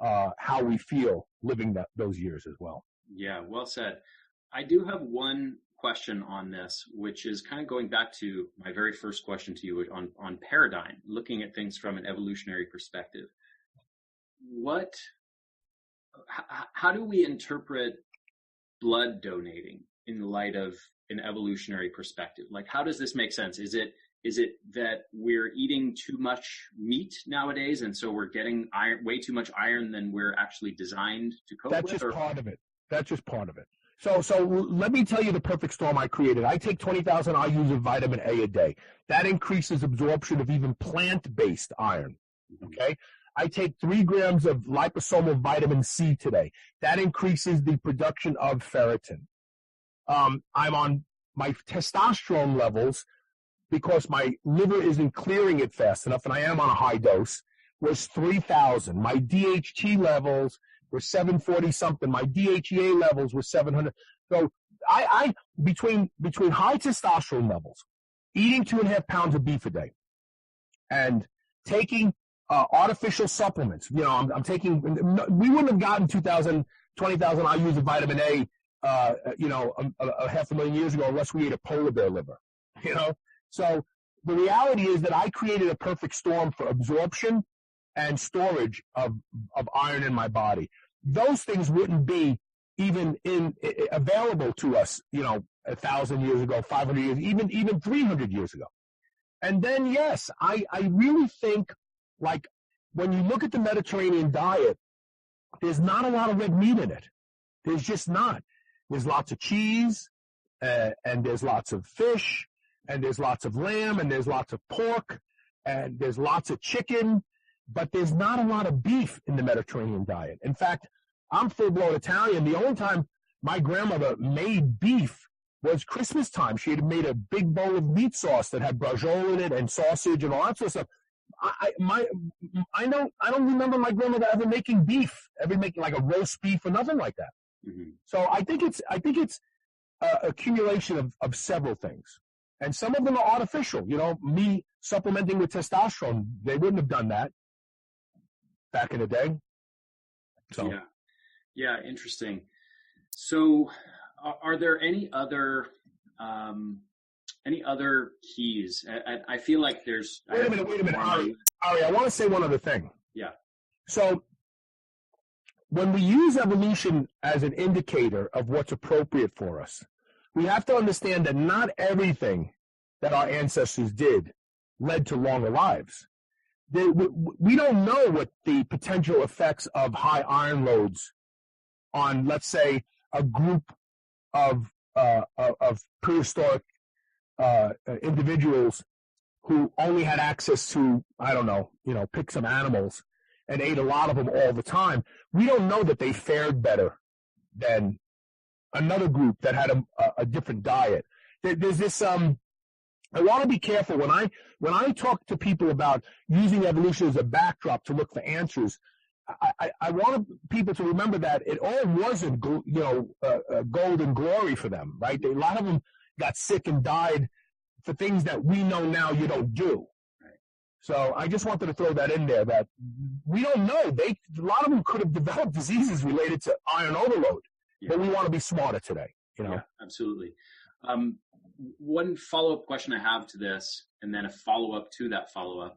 how we feel living those years as well. Yeah, well said. I do have one question on this, which is kind of going back to my very first question to you on paradigm, looking at things from an evolutionary perspective. How do we interpret blood donating in light of an evolutionary perspective? Like, how does this make sense? Is it that we're eating too much meat nowadays, and so we're getting way too much iron than we're actually designed to cope with? That's just part of it. So let me tell you the perfect storm I created. I take 20,000 IUs of vitamin A a day. That increases absorption of even plant-based iron. Okay? I take 3 grams of liposomal vitamin C today. That increases the production of ferritin. I'm on my testosterone levels because my liver isn't clearing it fast enough, and I am on a high dose, was 3,000. My DHT levels were 740 something. My DHEA levels were 700. So I between high testosterone levels, eating 2.5 pounds of beef a day, and taking artificial supplements. I'm taking. We wouldn't have gotten 20,000 IUs of vitamin A, a 500,000 years ago unless we ate a polar bear liver. So the reality is that I created a perfect storm for absorption and storage of iron in my body. Those things wouldn't be even available to us, 1,000 years ago, 500 years, even 300 years ago. And then, yes, I really think, like, when you look at the Mediterranean diet, there's not a lot of red meat in it. There's just not. There's lots of cheese, and there's lots of fish, and there's lots of lamb, and there's lots of pork, and there's lots of chicken, but there's not a lot of beef in the Mediterranean diet. In fact, I'm full-blown Italian. The only time my grandmother made beef was Christmas time. She had made a big bowl of meat sauce that had braciole in it and sausage and all that sort of stuff. I don't remember my grandmother ever making beef, ever making like a roast beef or nothing like that. Mm-hmm. So I think it's accumulation of several things. And some of them are artificial. Me supplementing with testosterone, they wouldn't have done that back in the day. So yeah, interesting. So are there any other keys? I feel like there's. Wait a minute, Ari, I want to say one other thing. Yeah. So when we use evolution as an indicator of what's appropriate for us, we have to understand that not everything that our ancestors did led to longer lives. We don't know what the potential effects of high iron loads on, let's say, a group of prehistoric individuals who only had access to, pick some animals and ate a lot of them all the time. We don't know that they fared better than another group that had a different diet. There's this, I want to be careful when I talk to people about using evolution as a backdrop to look for answers. I want people to remember that it all wasn't, gold and glory for them, right? A lot of them got sick and died for things that we know now you don't do. Right. So I just wanted to throw that in there, that we don't know. A lot of them could have developed diseases related to iron overload, but we want to be smarter today. Yeah, absolutely. One follow-up question I have to this, and then a follow-up to that follow-up.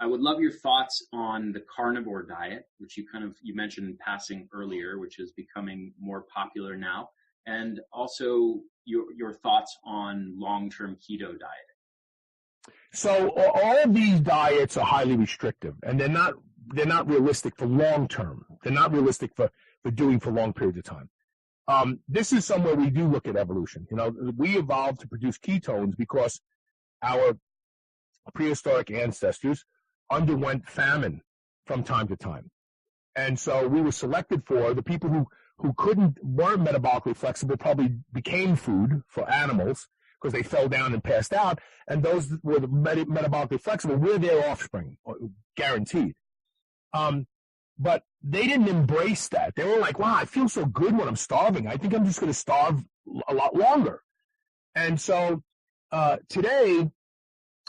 I would love your thoughts on the carnivore diet, which you mentioned in passing earlier, which is becoming more popular now, and also your thoughts on long-term keto diet. So all of these diets are highly restrictive, and they're not realistic for long-term. They're not realistic for doing for long periods of time. This is somewhere we do look at evolution. We evolved to produce ketones because our prehistoric ancestors underwent famine from time to time. And so we were selected for the people who weren't metabolically flexible probably became food for animals because they fell down and passed out, and those were the metabolically flexible, we're their offspring, guaranteed. But they didn't embrace that. They were like, wow, I feel so good when I'm starving. I think I'm just going to starve a lot longer. And so today,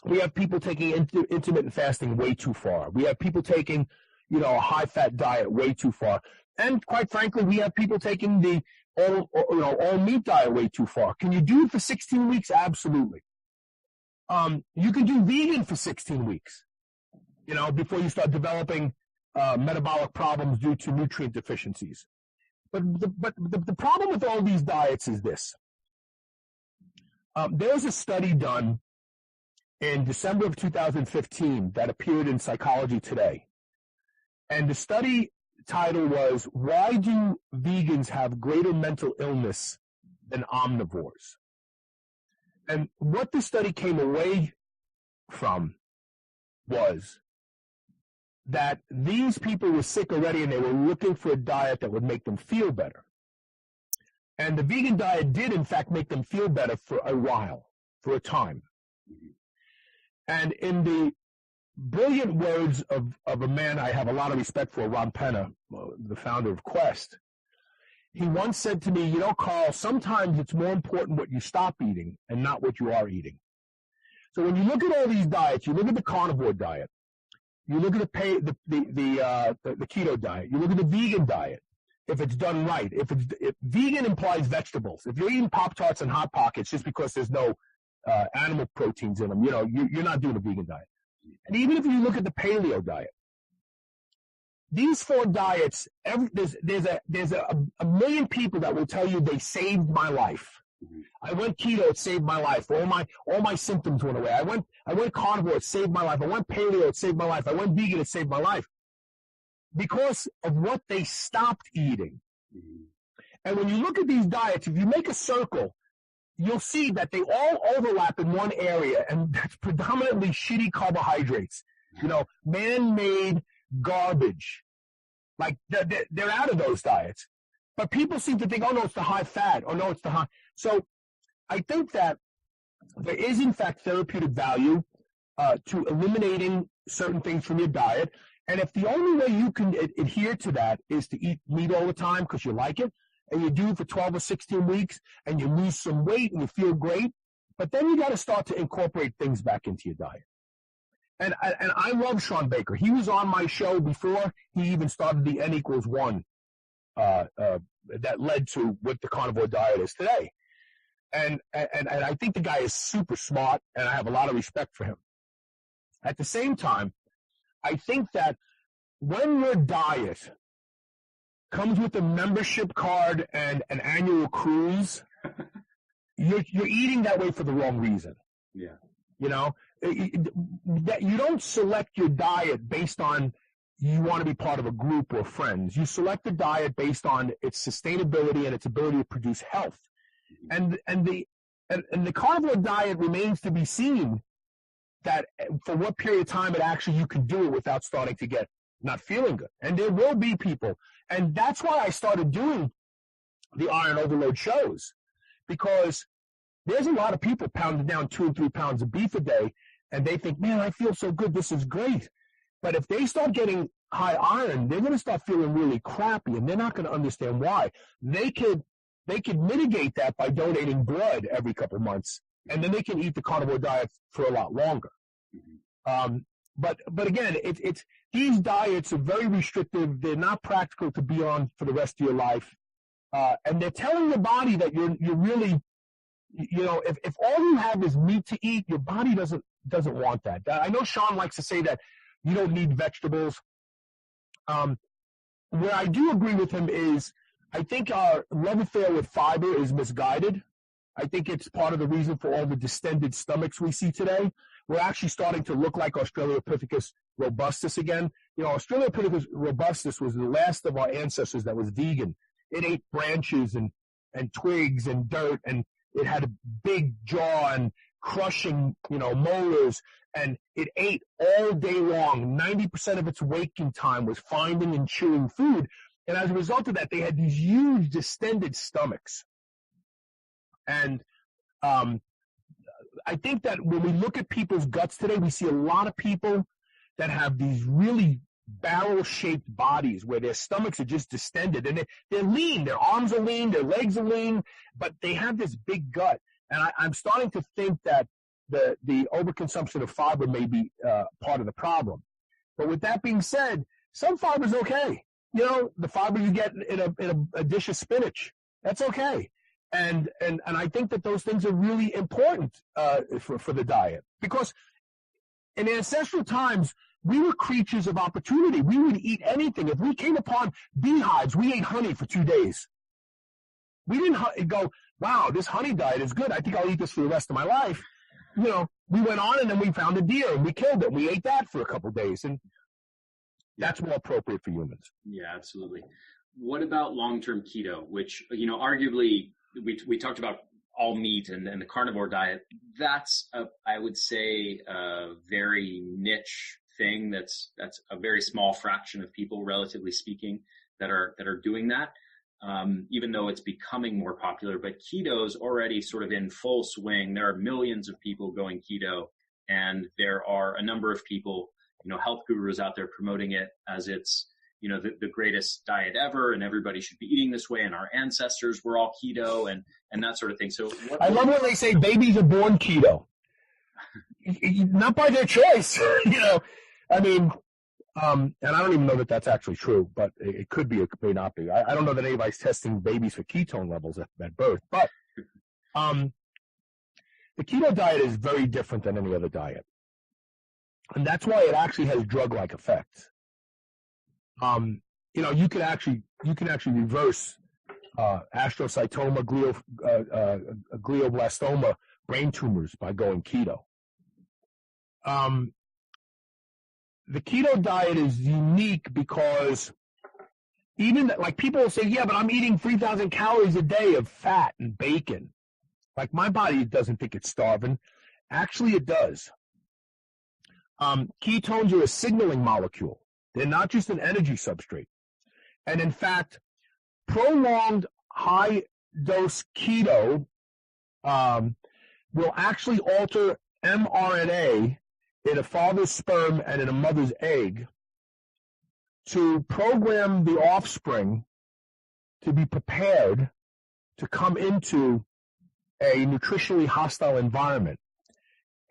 we have people taking intermittent fasting way too far. We have people taking, a high-fat diet way too far. And quite frankly, we have people taking the all meat diet way too far. Can you do it for 16 weeks? Absolutely. You can do vegan for 16 weeks, before you start developing metabolic problems due to nutrient deficiencies. But the problem with all these diets is this. There's a study done in December of 2015 that appeared in Psychology Today. And the study title was, Why Do Vegans Have Greater Mental Illness Than Omnivores? And what the study came away from was that these people were sick already and they were looking for a diet that would make them feel better. And the vegan diet did, in fact, make them feel better for a while, for a time. And in the brilliant words of a man I have a lot of respect for, Ron Penna, the founder of Quest, he once said to me, Carl, sometimes it's more important what you stop eating and not what you are eating. So when you look at all these diets, you look at the carnivore diet, you look at the keto diet, you look at the vegan diet, if it's done right. If vegan implies vegetables. If you're eating Pop-Tarts and Hot Pockets just because there's no animal proteins in them, you're not doing a vegan diet. And even if you look at the paleo diet, these four diets, there's a million people that will tell you they saved my life. I went keto, it saved my life. All my symptoms went away. I went carnivore, it saved my life. I went paleo, it saved my life. I went vegan, it saved my life. Because of what they stopped eating. And when you look at these diets, if you make a circle, you'll see that they all overlap in one area, and that's predominantly shitty carbohydrates. Man-made garbage. Like, they're out of those diets. But people seem to think, oh, no, it's the high fat. Oh, no, it's the high. So I think that there is, in fact, therapeutic value to eliminating certain things from your diet. And if the only way you can adhere to that is to eat meat all the time because you like it, and you do it for 12 or 16 weeks, and you lose some weight and you feel great, but then you got to start to incorporate things back into your diet. And I love Sean Baker. He was on my show before he even started the N=1 that led to what the carnivore diet is today. And I think the guy is super smart, and I have a lot of respect for him. At the same time, I think that when your diet comes with a membership card and an annual cruise, you're eating that way for the wrong reason. Yeah. That you don't select your diet based on you want to be part of a group or friends. You select the diet based on its sustainability and its ability to produce health. And the carnivore diet remains to be seen that for what period of time you can do it without starting to get not feeling good. And there will be people. And that's why I started doing the Iron Overload shows, because there's a lot of people pounding down 2 and 3 pounds of beef a day, and they think, man, I feel so good. This is great. But if they start getting high iron, they're going to start feeling really crappy, and they're not going to understand why. They could mitigate that by donating blood every couple months, and then they can eat the carnivore diet for a lot longer. But again, it's these diets are very restrictive. They're not practical to be on for the rest of your life, and they're telling your body that you're really, if all you have is meat to eat, your body doesn't want that. I know Sean likes to say that you don't need vegetables. Where I do agree with him is I think our love affair with fiber is misguided. I think it's part of the reason for all the distended stomachs we see today. We're actually starting to look like Australopithecus robustus again. Australopithecus robustus was the last of our ancestors that was vegan. It ate branches and twigs and dirt, and it had a big jaw and crushing, molars, and it ate all day long. 90% of its waking time was finding and chewing food. And as a result of that, they had these huge distended stomachs. And I think that when we look at people's guts today, we see a lot of people that have these really barrel-shaped bodies where their stomachs are just distended. And they're lean. Their arms are lean. Their legs are lean. But they have this big gut. And I'm starting to think that the overconsumption of fiber may be part of the problem. But with that being said, some fiber is okay. You know, the fiber you get in a dish of spinach, that's okay. And I think that those things are really important for the diet, because in ancestral times, we were creatures of opportunity. We would eat anything. If we came upon beehives, we ate honey for 2 days. We didn't go, wow, this honey diet is good. I think I'll eat this for the rest of my life. You know, we went on and then we found a deer and we killed it. We ate that for a couple of days, and that's more appropriate for humans. Yeah, absolutely. What about long-term keto, which, you know, arguably we talked about all meat and the carnivore diet. That's I would say a very niche thing. That's a very small fraction of people, relatively speaking, that are doing that. Even though it's becoming more popular, but keto is already sort of in full swing. There are millions of people going keto, and there are a number of people, you know, health gurus out there promoting it as it's, you know, the greatest diet ever, and everybody should be eating this way, and our ancestors were all keto, and that sort of thing. So I love when they say babies are born keto. Not by their choice, you know. I mean, and I don't even know that that's actually true, but it could be, it may not be. I don't know that anybody's testing babies for ketone levels at birth, but the keto diet is very different than any other diet. And that's why it actually has drug-like effects. You know, you can actually reverse astrocytoma, glioblastoma, brain tumors by going keto. The keto diet is unique because even like people will say, yeah, but I'm eating 3,000 calories a day of fat and bacon. Like my body doesn't think it's starving. Actually, it does. Ketones are a signaling molecule. They're not just an energy substrate. And in fact, prolonged high-dose keto will actually alter mRNA in a father's sperm and in a mother's egg to program the offspring to be prepared to come into a nutritionally hostile environment.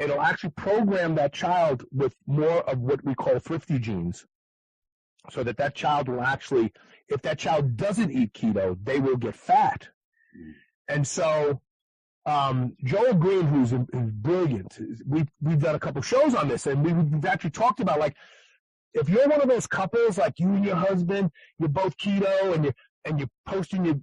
It'll actually program that child with more of what we call thrifty genes, so that child will actually, if that child doesn't eat keto, they will get fat. And so Joel Green, who's brilliant, we've done a couple shows on this, and we've actually talked about, like, if you're one of those couples, like you and your husband, you're both keto, and you're posting your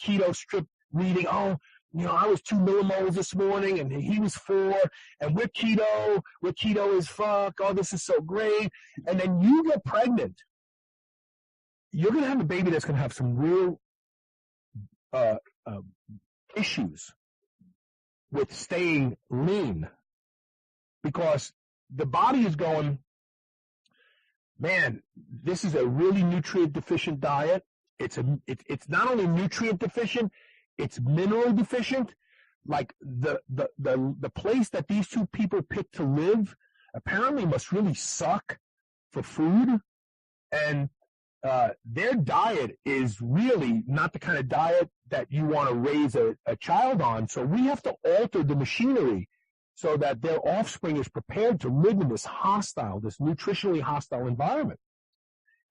keto strip reading, oh, you know, I was 2 millimoles this morning, and he was 4, and we're keto as fuck, oh, this is so great, and then you get pregnant, you're going to have a baby that's going to have some real issues with staying lean, because the body is going, man, this is a really nutrient deficient diet. It's not only nutrient deficient, it's mineral deficient. Like the place that these two people picked to live apparently must really suck for food, and their diet is really not the kind of diet that you want to raise a child on. So we have to alter the machinery so that their offspring is prepared to live in this nutritionally hostile environment.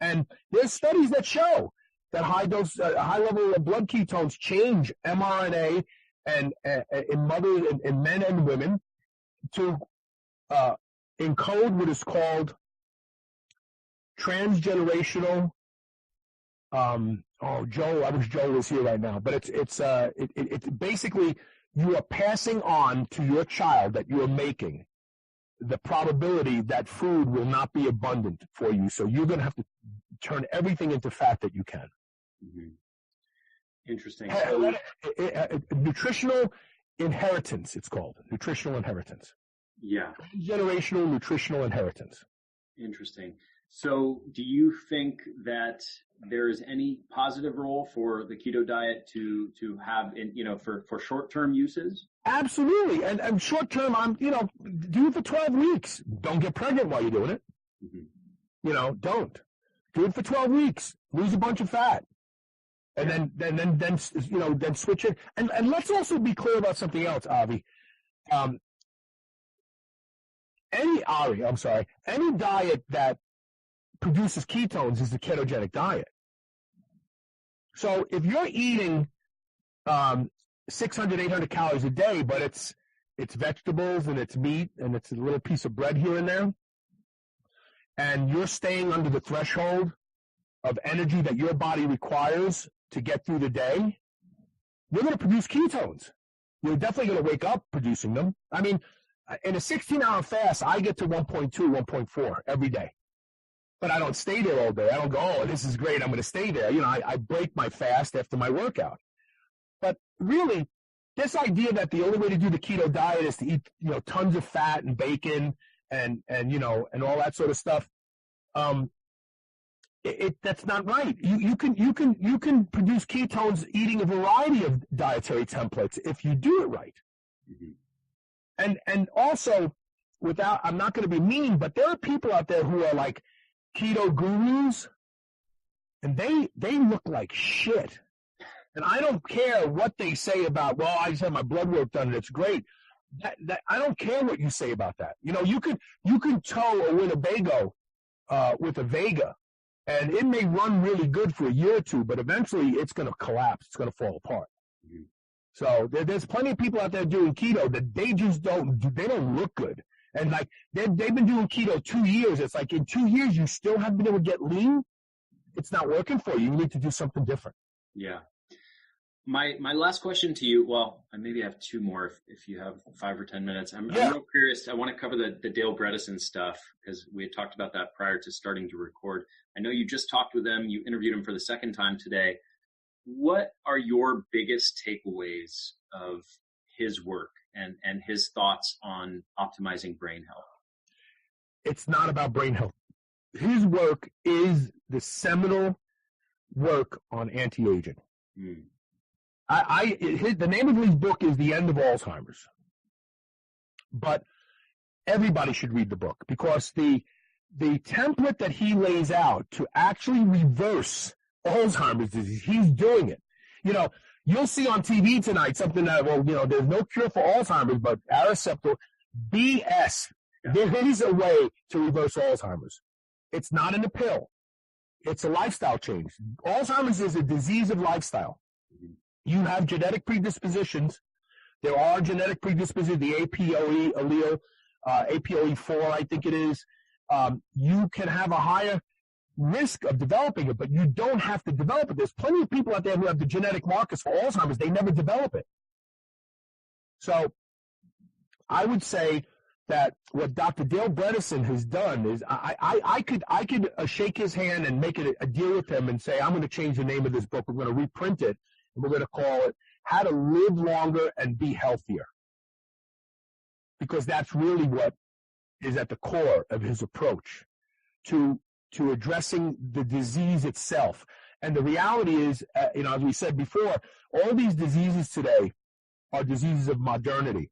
And there's studies that show that high level of blood ketones change mRNA and in mothers, in men and women, to encode what is called transgenerational. Joel, I wish Joel was here right now, but it's basically, you are passing on to your child that you are making the probability that food will not be abundant for you. So you're going to have to turn everything into fat that you can. Mm-hmm. Interesting. Nutritional inheritance, it's called. Nutritional inheritance. Yeah. Generational nutritional inheritance. Interesting. So do you think that there's any positive role for the keto diet to have in, for short-term uses? Absolutely. And short term, do it for 12 weeks. Don't get pregnant while you're doing it. Mm-hmm. Don't. Do it for 12 weeks. Lose a bunch of fat. And then switch it. And let's also be clear about something else, Avi. Any diet that produces ketones is the ketogenic diet. So if you're eating 600, 800 calories a day, but it's vegetables and it's meat and it's a little piece of bread here and there, and you're staying under the threshold of energy that your body requires to get through the day, you're going to produce ketones. You're definitely going to wake up producing them. I mean, in a 16-hour fast, I get to 1.2, 1.4 every day. But I don't stay there all day. I don't go, oh, this is great, I'm going to stay there. I break my fast after my workout. But really, this idea that the only way to do the keto diet is to eat, tons of fat and bacon and all that sort of stuff, that's not right. You can produce ketones eating a variety of dietary templates if you do it right. Mm-hmm. And also, I'm not going to be mean, but there are people out there who are like keto gurus, and they look like shit. And I don't care what they say about, well, I just had my blood work done and it's great. That I don't care what you say about that. You can tow a Winnebago with a Vega, and it may run really good for a year or two, but eventually it's going to collapse. It's going to fall apart. Mm-hmm. So there's plenty of people out there doing keto that they just don't look good. And like they've been doing keto 2 years. It's like in 2 years you still haven't been able to get lean. It's not working for you. You need to do something different. Yeah. My last question to you, well, I maybe have two more if you have 5 or 10 minutes. I'm real curious. I want to cover the Dale Bredesen stuff because we had talked about that prior to starting to record. I know you just talked with him. You interviewed him for the second time today. What are your biggest takeaways of his work and his thoughts on optimizing brain health? It's not about brain health. His work is the seminal work on anti-aging. Mm. The name of his book is The End of Alzheimer's. But everybody should read the book because the template that he lays out to actually reverse Alzheimer's disease, he's doing it. You'll see on TV tonight something that, there's no cure for Alzheimer's, but Aricept, BS. Yeah. There is a way to reverse Alzheimer's. It's not in a pill. It's a lifestyle change. Alzheimer's is a disease of lifestyle. Mm-hmm. You have genetic predispositions. There are genetic predispositions, the APOE allele, APOE4, I think it is. You can have a higher risk of developing it, but you don't have to develop it. There's plenty of people out there who have the genetic markers for Alzheimer's. They never develop it. So I would say that what Dr. Dale Bredesen has done is I could shake his hand and make it a deal with him and say, I'm going to change the name of this book. We're going to reprint it, and we're going to call it How to Live Longer and Be Healthier. Because that's really what is at the core of his approach to addressing the disease itself. And the reality is, as we said before, all these diseases today are diseases of modernity,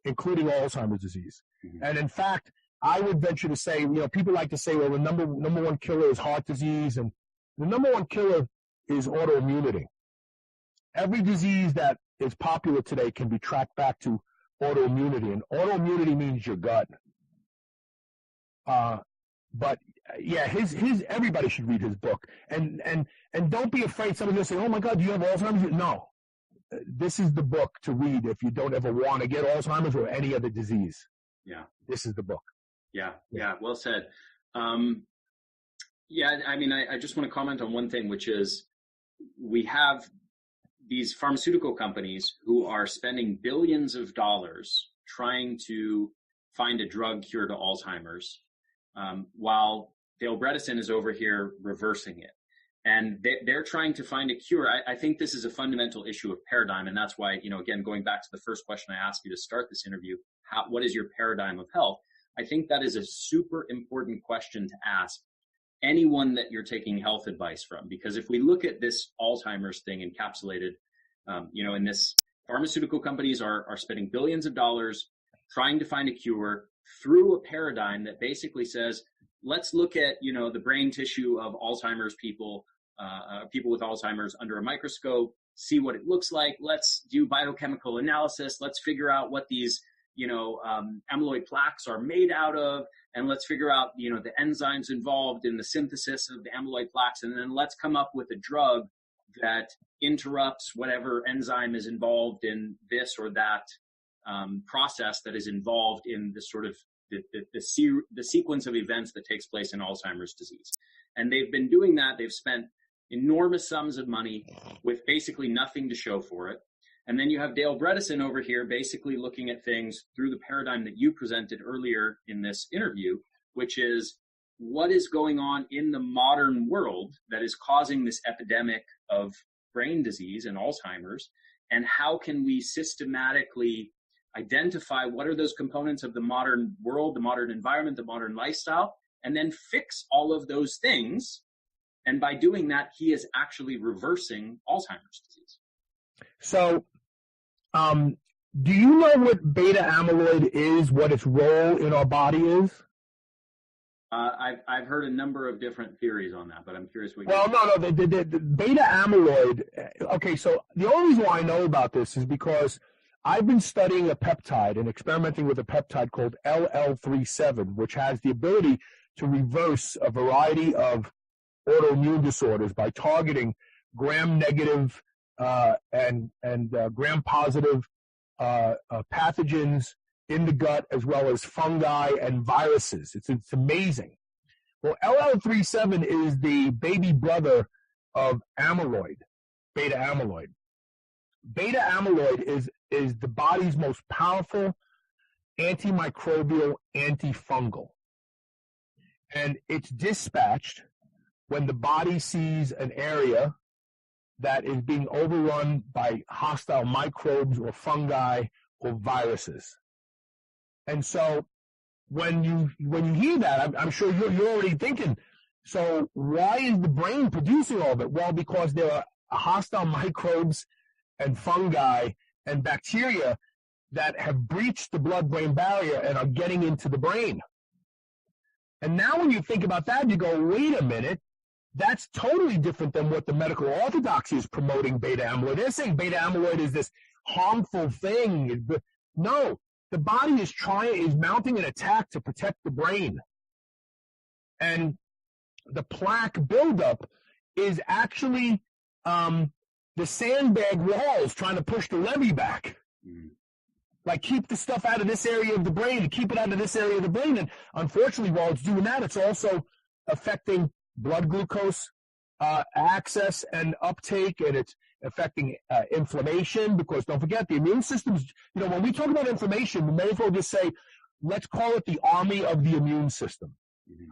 including Alzheimer's disease. Mm-hmm. And in fact, I would venture to say, people like to say, well, the number one killer is heart disease, and the number one killer is autoimmunity. Every disease that is popular today can be tracked back to autoimmunity, and autoimmunity means your gut. But yeah, everybody should read his book, and don't be afraid. Somebody's going to say, "Oh my God, do you have Alzheimer's?" No, this is the book to read if you don't ever want to get Alzheimer's or any other disease. Yeah, this is the book. Yeah, well said. I just want to comment on one thing, which is we have these pharmaceutical companies who are spending billions of dollars trying to find a drug cure to Alzheimer's, while Dale Bredesen is over here reversing it. And they're trying to find a cure. I think this is a fundamental issue of paradigm, and that's why, again, going back to the first question I asked you to start this interview, what is your paradigm of health? I think that is a super important question to ask anyone that you're taking health advice from. Because if we look at this Alzheimer's thing encapsulated, in this, pharmaceutical companies are spending billions of dollars trying to find a cure through a paradigm that basically says, let's look at, the brain tissue of Alzheimer's people with Alzheimer's under a microscope, see what it looks like. Let's do biochemical analysis. Let's figure out what these, amyloid plaques are made out of. And let's figure out, the enzymes involved in the synthesis of the amyloid plaques. And then let's come up with a drug that interrupts whatever enzyme is involved in this or that process that is involved in the sort of the sequence of events that takes place in Alzheimer's disease. And they've been doing that. They've spent enormous sums of money with basically nothing to show for it. And then you have Dale Bredesen over here basically looking at things through the paradigm that you presented earlier in this interview, which is what is going on in the modern world that is causing this epidemic of brain disease and Alzheimer's, and how can we systematically identify what are those components of the modern world, the modern environment, the modern lifestyle, and then fix all of those things. And by doing that, he is actually reversing Alzheimer's disease. So, do you know what beta amyloid is, what its role in our body is? I've heard a number of different theories on that, but I'm curious what the beta amyloid. Okay, so the only reason why I know about this is because I've been studying a peptide and experimenting with a peptide called LL37, which has the ability to reverse a variety of autoimmune disorders by targeting gram-negative and gram-positive pathogens in the gut, as well as fungi and viruses. It's amazing. Well, LL37 is the baby brother of amyloid, beta amyloid. Beta amyloid is the body's most powerful antimicrobial antifungal. And it's dispatched when the body sees an area that is being overrun by hostile microbes or fungi or viruses. And so when you hear that, I'm sure you're already thinking, so why is the brain producing all of it? Well, because there are hostile microbes and fungi and bacteria that have breached the blood-brain barrier and are getting into the brain. And now when you think about that, you go, wait a minute, that's totally different than what the medical orthodoxy is promoting beta amyloid. They're saying beta amyloid is this harmful thing. No, the body is mounting an attack to protect the brain. And the plaque buildup is actually the sandbag walls trying to push the levee back. Like, keep the stuff out of this area of the brain and keep it out of this area of the brain. And unfortunately, while it's doing that, it's also affecting blood glucose access and uptake, and it's affecting inflammation, because don't forget, the immune system's, when we talk about inflammation, we may as well just say, let's call it the army of the immune system.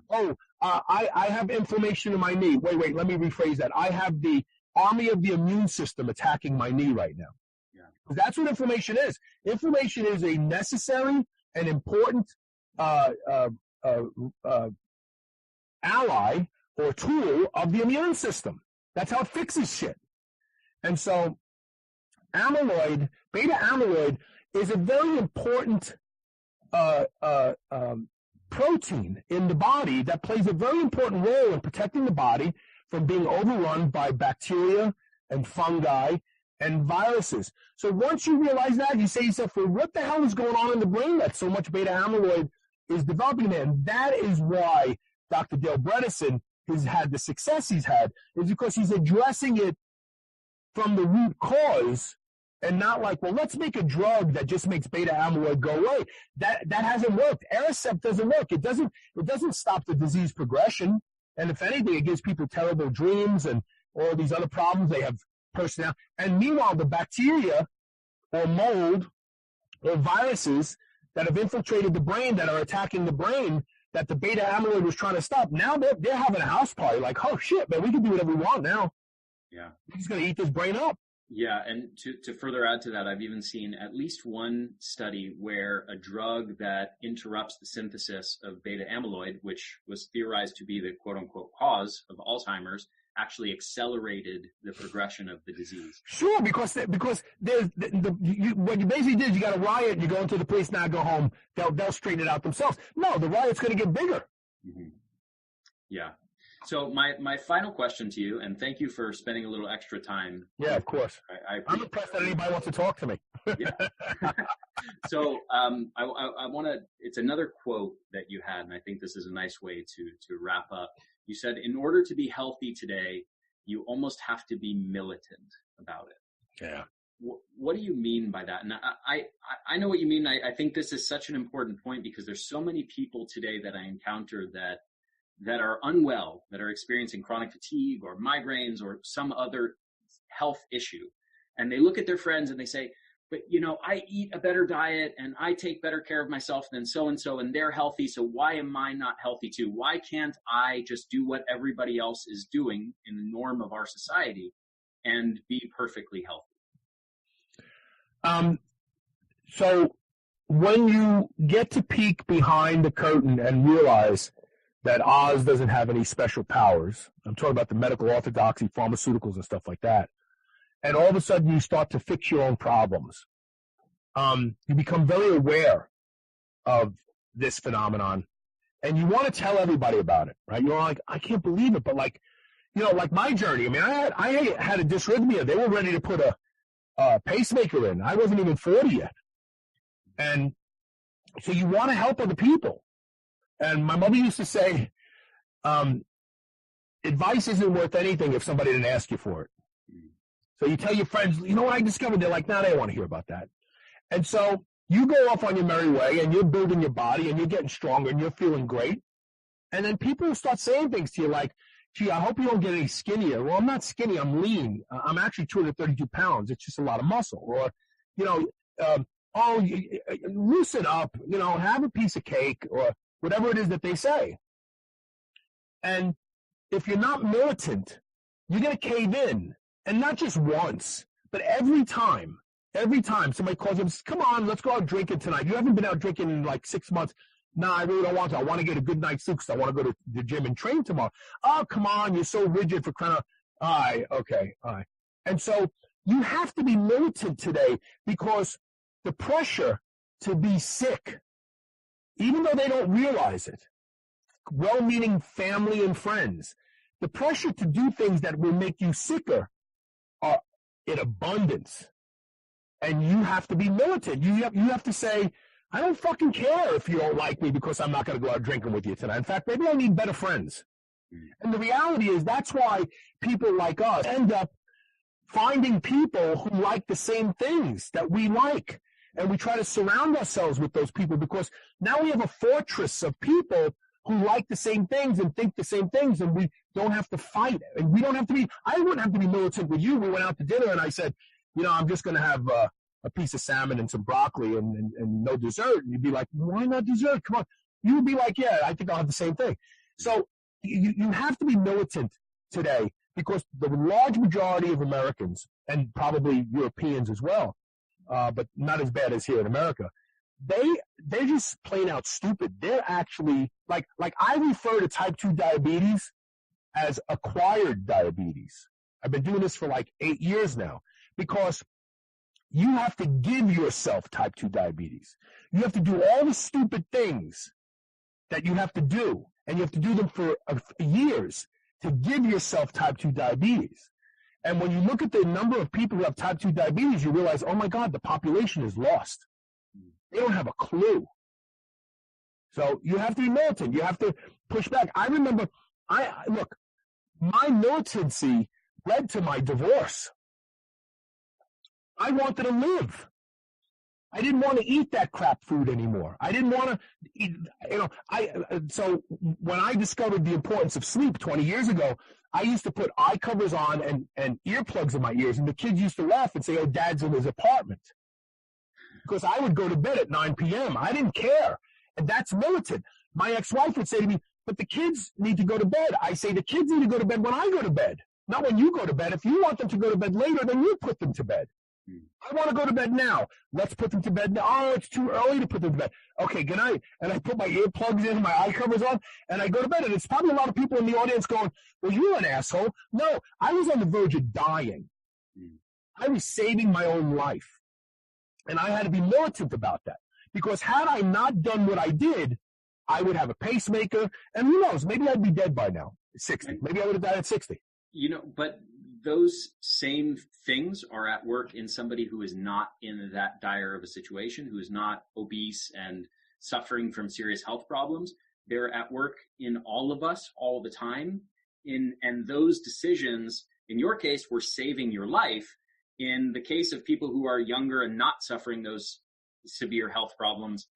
Oh, I have inflammation in my knee. Wait, let me rephrase that. I have the army of the immune system attacking my knee right now. Because that's what inflammation is. Inflammation is a necessary and important ally or tool of the immune system. That's how it fixes shit. And so beta amyloid, is a very important protein in the body that plays a very important role in protecting the body from being overrun by bacteria and fungi and viruses. So once you realize that, you say to yourself, well, what the hell is going on in the brain that so much beta amyloid is developing there? And that is why Dr. Dale Bredesen has had the success he's had, is because he's addressing it from the root cause, and not like, well, let's make a drug that just makes beta amyloid go away. That hasn't worked. Aricept doesn't work. It doesn't stop the disease progression. And if anything, it gives people terrible dreams and all these other problems. They have personality. And meanwhile, the bacteria or mold or viruses that have infiltrated the brain, that are attacking the brain, that the beta amyloid was trying to stop, now they're having a house party. Like, oh shit, man, we can do whatever we want now. Yeah. We're just going to eat this brain up. Yeah, and to further add to that, I've even seen at least one study where a drug that interrupts the synthesis of beta amyloid, which was theorized to be the quote unquote cause of Alzheimer's, actually accelerated the progression of the disease. Sure, because there's what you basically did is you got a riot, you go into the police, now go home, they'll straighten it out themselves. No, the riot's going to get bigger. Mm-hmm. Yeah. So my final question to you, and thank you for spending a little extra time. Yeah, of course. I'm impressed that anybody wants to talk to me. Yeah. So I want to. It's another quote that you had, and I think this is a nice way to wrap up. You said, "In order to be healthy today, you almost have to be militant about it." Yeah. What do you mean by that? And I know what you mean. I think this is such an important point because there's so many people today that I encounter that are unwell, that are experiencing chronic fatigue or migraines or some other health issue. And they look at their friends and they say, but I eat a better diet and I take better care of myself than so-and-so and they're healthy. So why am I not healthy too? Why can't I just do what everybody else is doing in the norm of our society and be perfectly healthy? So when you get to peek behind the curtain and realize that Oz doesn't have any special powers. I'm talking about the medical orthodoxy, pharmaceuticals, and stuff like that. And all of a sudden, you start to fix your own problems. You become very aware of this phenomenon, and you want to tell everybody about it, right? You're like, I can't believe it, but like my journey. I mean, I had a dysrhythmia. They were ready to put a pacemaker in. I wasn't even 40 yet, and so you want to help other people. And my mother used to say, advice isn't worth anything if somebody didn't ask you for it. So you tell your friends, you know what I discovered? They're like, no, they don't want to hear about that. And so you go off on your merry way and you're building your body and you're getting stronger and you're feeling great. And then people will start saying things to you like, gee, I hope you don't get any skinnier. Well, I'm not skinny. I'm lean. I'm actually 232 pounds. It's just a lot of muscle. Or, loosen up, have a piece of cake or whatever it is that they say. And if you're not militant, you're going to cave in. And not just once, but every time somebody calls you, come on, let's go out drinking tonight. You haven't been out drinking in like 6 months. No, I really don't want to. I want to get a good night's sleep because I want to go to the gym and train tomorrow. Oh, come on, you're so rigid for crying out. All right, okay, all right. And so you have to be militant today because the pressure to be sick, even though they don't realize it, well-meaning family and friends, the pressure to do things that will make you sicker are in abundance. And you have to be militant. You have to say, I don't fucking care if you don't like me because I'm not going to go out drinking with you tonight. In fact, maybe I need better friends. And the reality is that's why people like us end up finding people who like the same things that we like. And we try to surround ourselves with those people because now we have a fortress of people who like the same things and think the same things, and we don't have to fight. And we don't have to be, I wouldn't have to be militant with you. We went out to dinner and I said, I'm just going to have a piece of salmon and some broccoli and no dessert. And you'd be like, why not dessert? Come on. You would be like, yeah, I think I'll have the same thing. So you have to be militant today because the large majority of Americans, and probably Europeans as well, but not as bad as here in America, they're just plain out stupid. They're actually like I refer to type 2 diabetes as acquired diabetes. I've been doing this for like 8 years now because you have to give yourself type 2 diabetes. You have to do all the stupid things that you have to do, and you have to do them for years to give yourself type 2 diabetes. And when you look at the number of people who have type 2 diabetes, you realize, oh my God, the population is lost. They don't have a clue. So you have to be militant. You have to push back. I remember, my militancy led to my divorce. I wanted to live. I didn't want to eat that crap food anymore. I didn't want to eat, so when I discovered the importance of sleep 20 years ago, I used to put eye covers on and earplugs in my ears, and the kids used to laugh and say, oh, Dad's in his apartment. Because I would go to bed at 9 p.m. I didn't care. And that's militant. My ex-wife would say to me, but the kids need to go to bed. I say the kids need to go to bed when I go to bed. not when you go to bed. If you want them to go to bed later, then you put them to bed. I want to go to bed now. Let's put them to bed now. Oh, it's too early to put them to bed. Okay, good night. And I put my earplugs in, my eye covers on, and I go to bed. And it's probably a lot of people in the audience going, well, you're an asshole. No, I was on the verge of dying. I was saving my own life. And I had to be militant about that. Because had I not done what I did, I would have a pacemaker. And who knows, maybe I'd be dead by now, 60. Maybe I would have died at 60. But those same things are at work in somebody who is not in that dire of a situation, who is not obese and suffering from serious health problems. They're at work in all of us all the time. And those decisions, in your case, were saving your life. In the case of people who are younger and not suffering those severe health problems,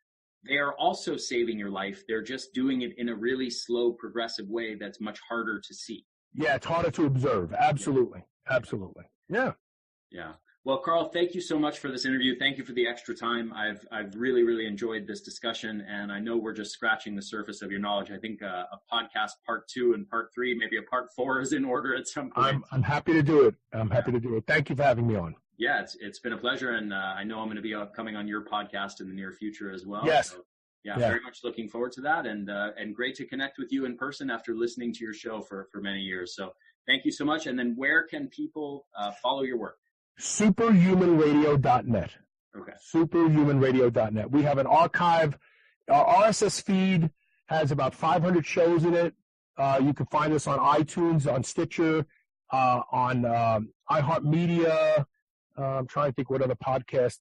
they are also saving your life. They're just doing it in a really slow, progressive way that's much harder to see. Yeah, it's harder to observe. Absolutely. Absolutely. Yeah. Yeah. Well, Carl, thank you so much for this interview. Thank you for the extra time. I've really, really enjoyed this discussion, and I know we're just scratching the surface of your knowledge. I think a podcast part 2 and part 3, maybe a part 4 is in order at some point. I'm happy to do it. I'm happy to do it. Thank you for having me on. Yeah, it's been a pleasure, and I know I'm going to be coming on your podcast in the near future as well. Yes. So, yeah, very much looking forward to that, and great to connect with you in person after listening to your show for many years. So thank you so much. And then where can people follow your work? Superhumanradio.net. Okay. Superhumanradio.net. We have an archive. Our RSS feed has about 500 shows in it. You can find us on iTunes, on Stitcher, on iHeartMedia. I'm trying to think what other podcast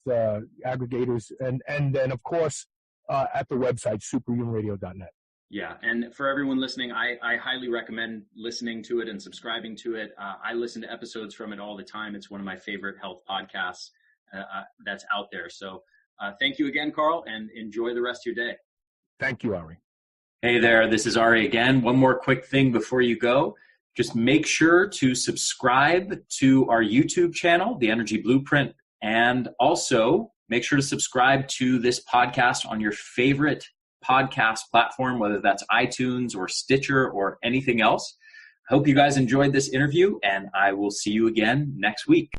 aggregators, and then of course at the website superhumanradio.net. Yeah, and for everyone listening, I highly recommend listening to it and subscribing to it. I listen to episodes from it all the time. It's one of my favorite health podcasts that's out there. So thank you again, Carl, and enjoy the rest of your day. Thank you, Ari. Hey there, this is Ari again. One more quick thing before you go. Just make sure to subscribe to our YouTube channel, The Energy Blueprint, and also make sure to subscribe to this podcast on your favorite podcast platform, whether that's iTunes or Stitcher or anything else. I hope you guys enjoyed this interview, and I will see you again next week.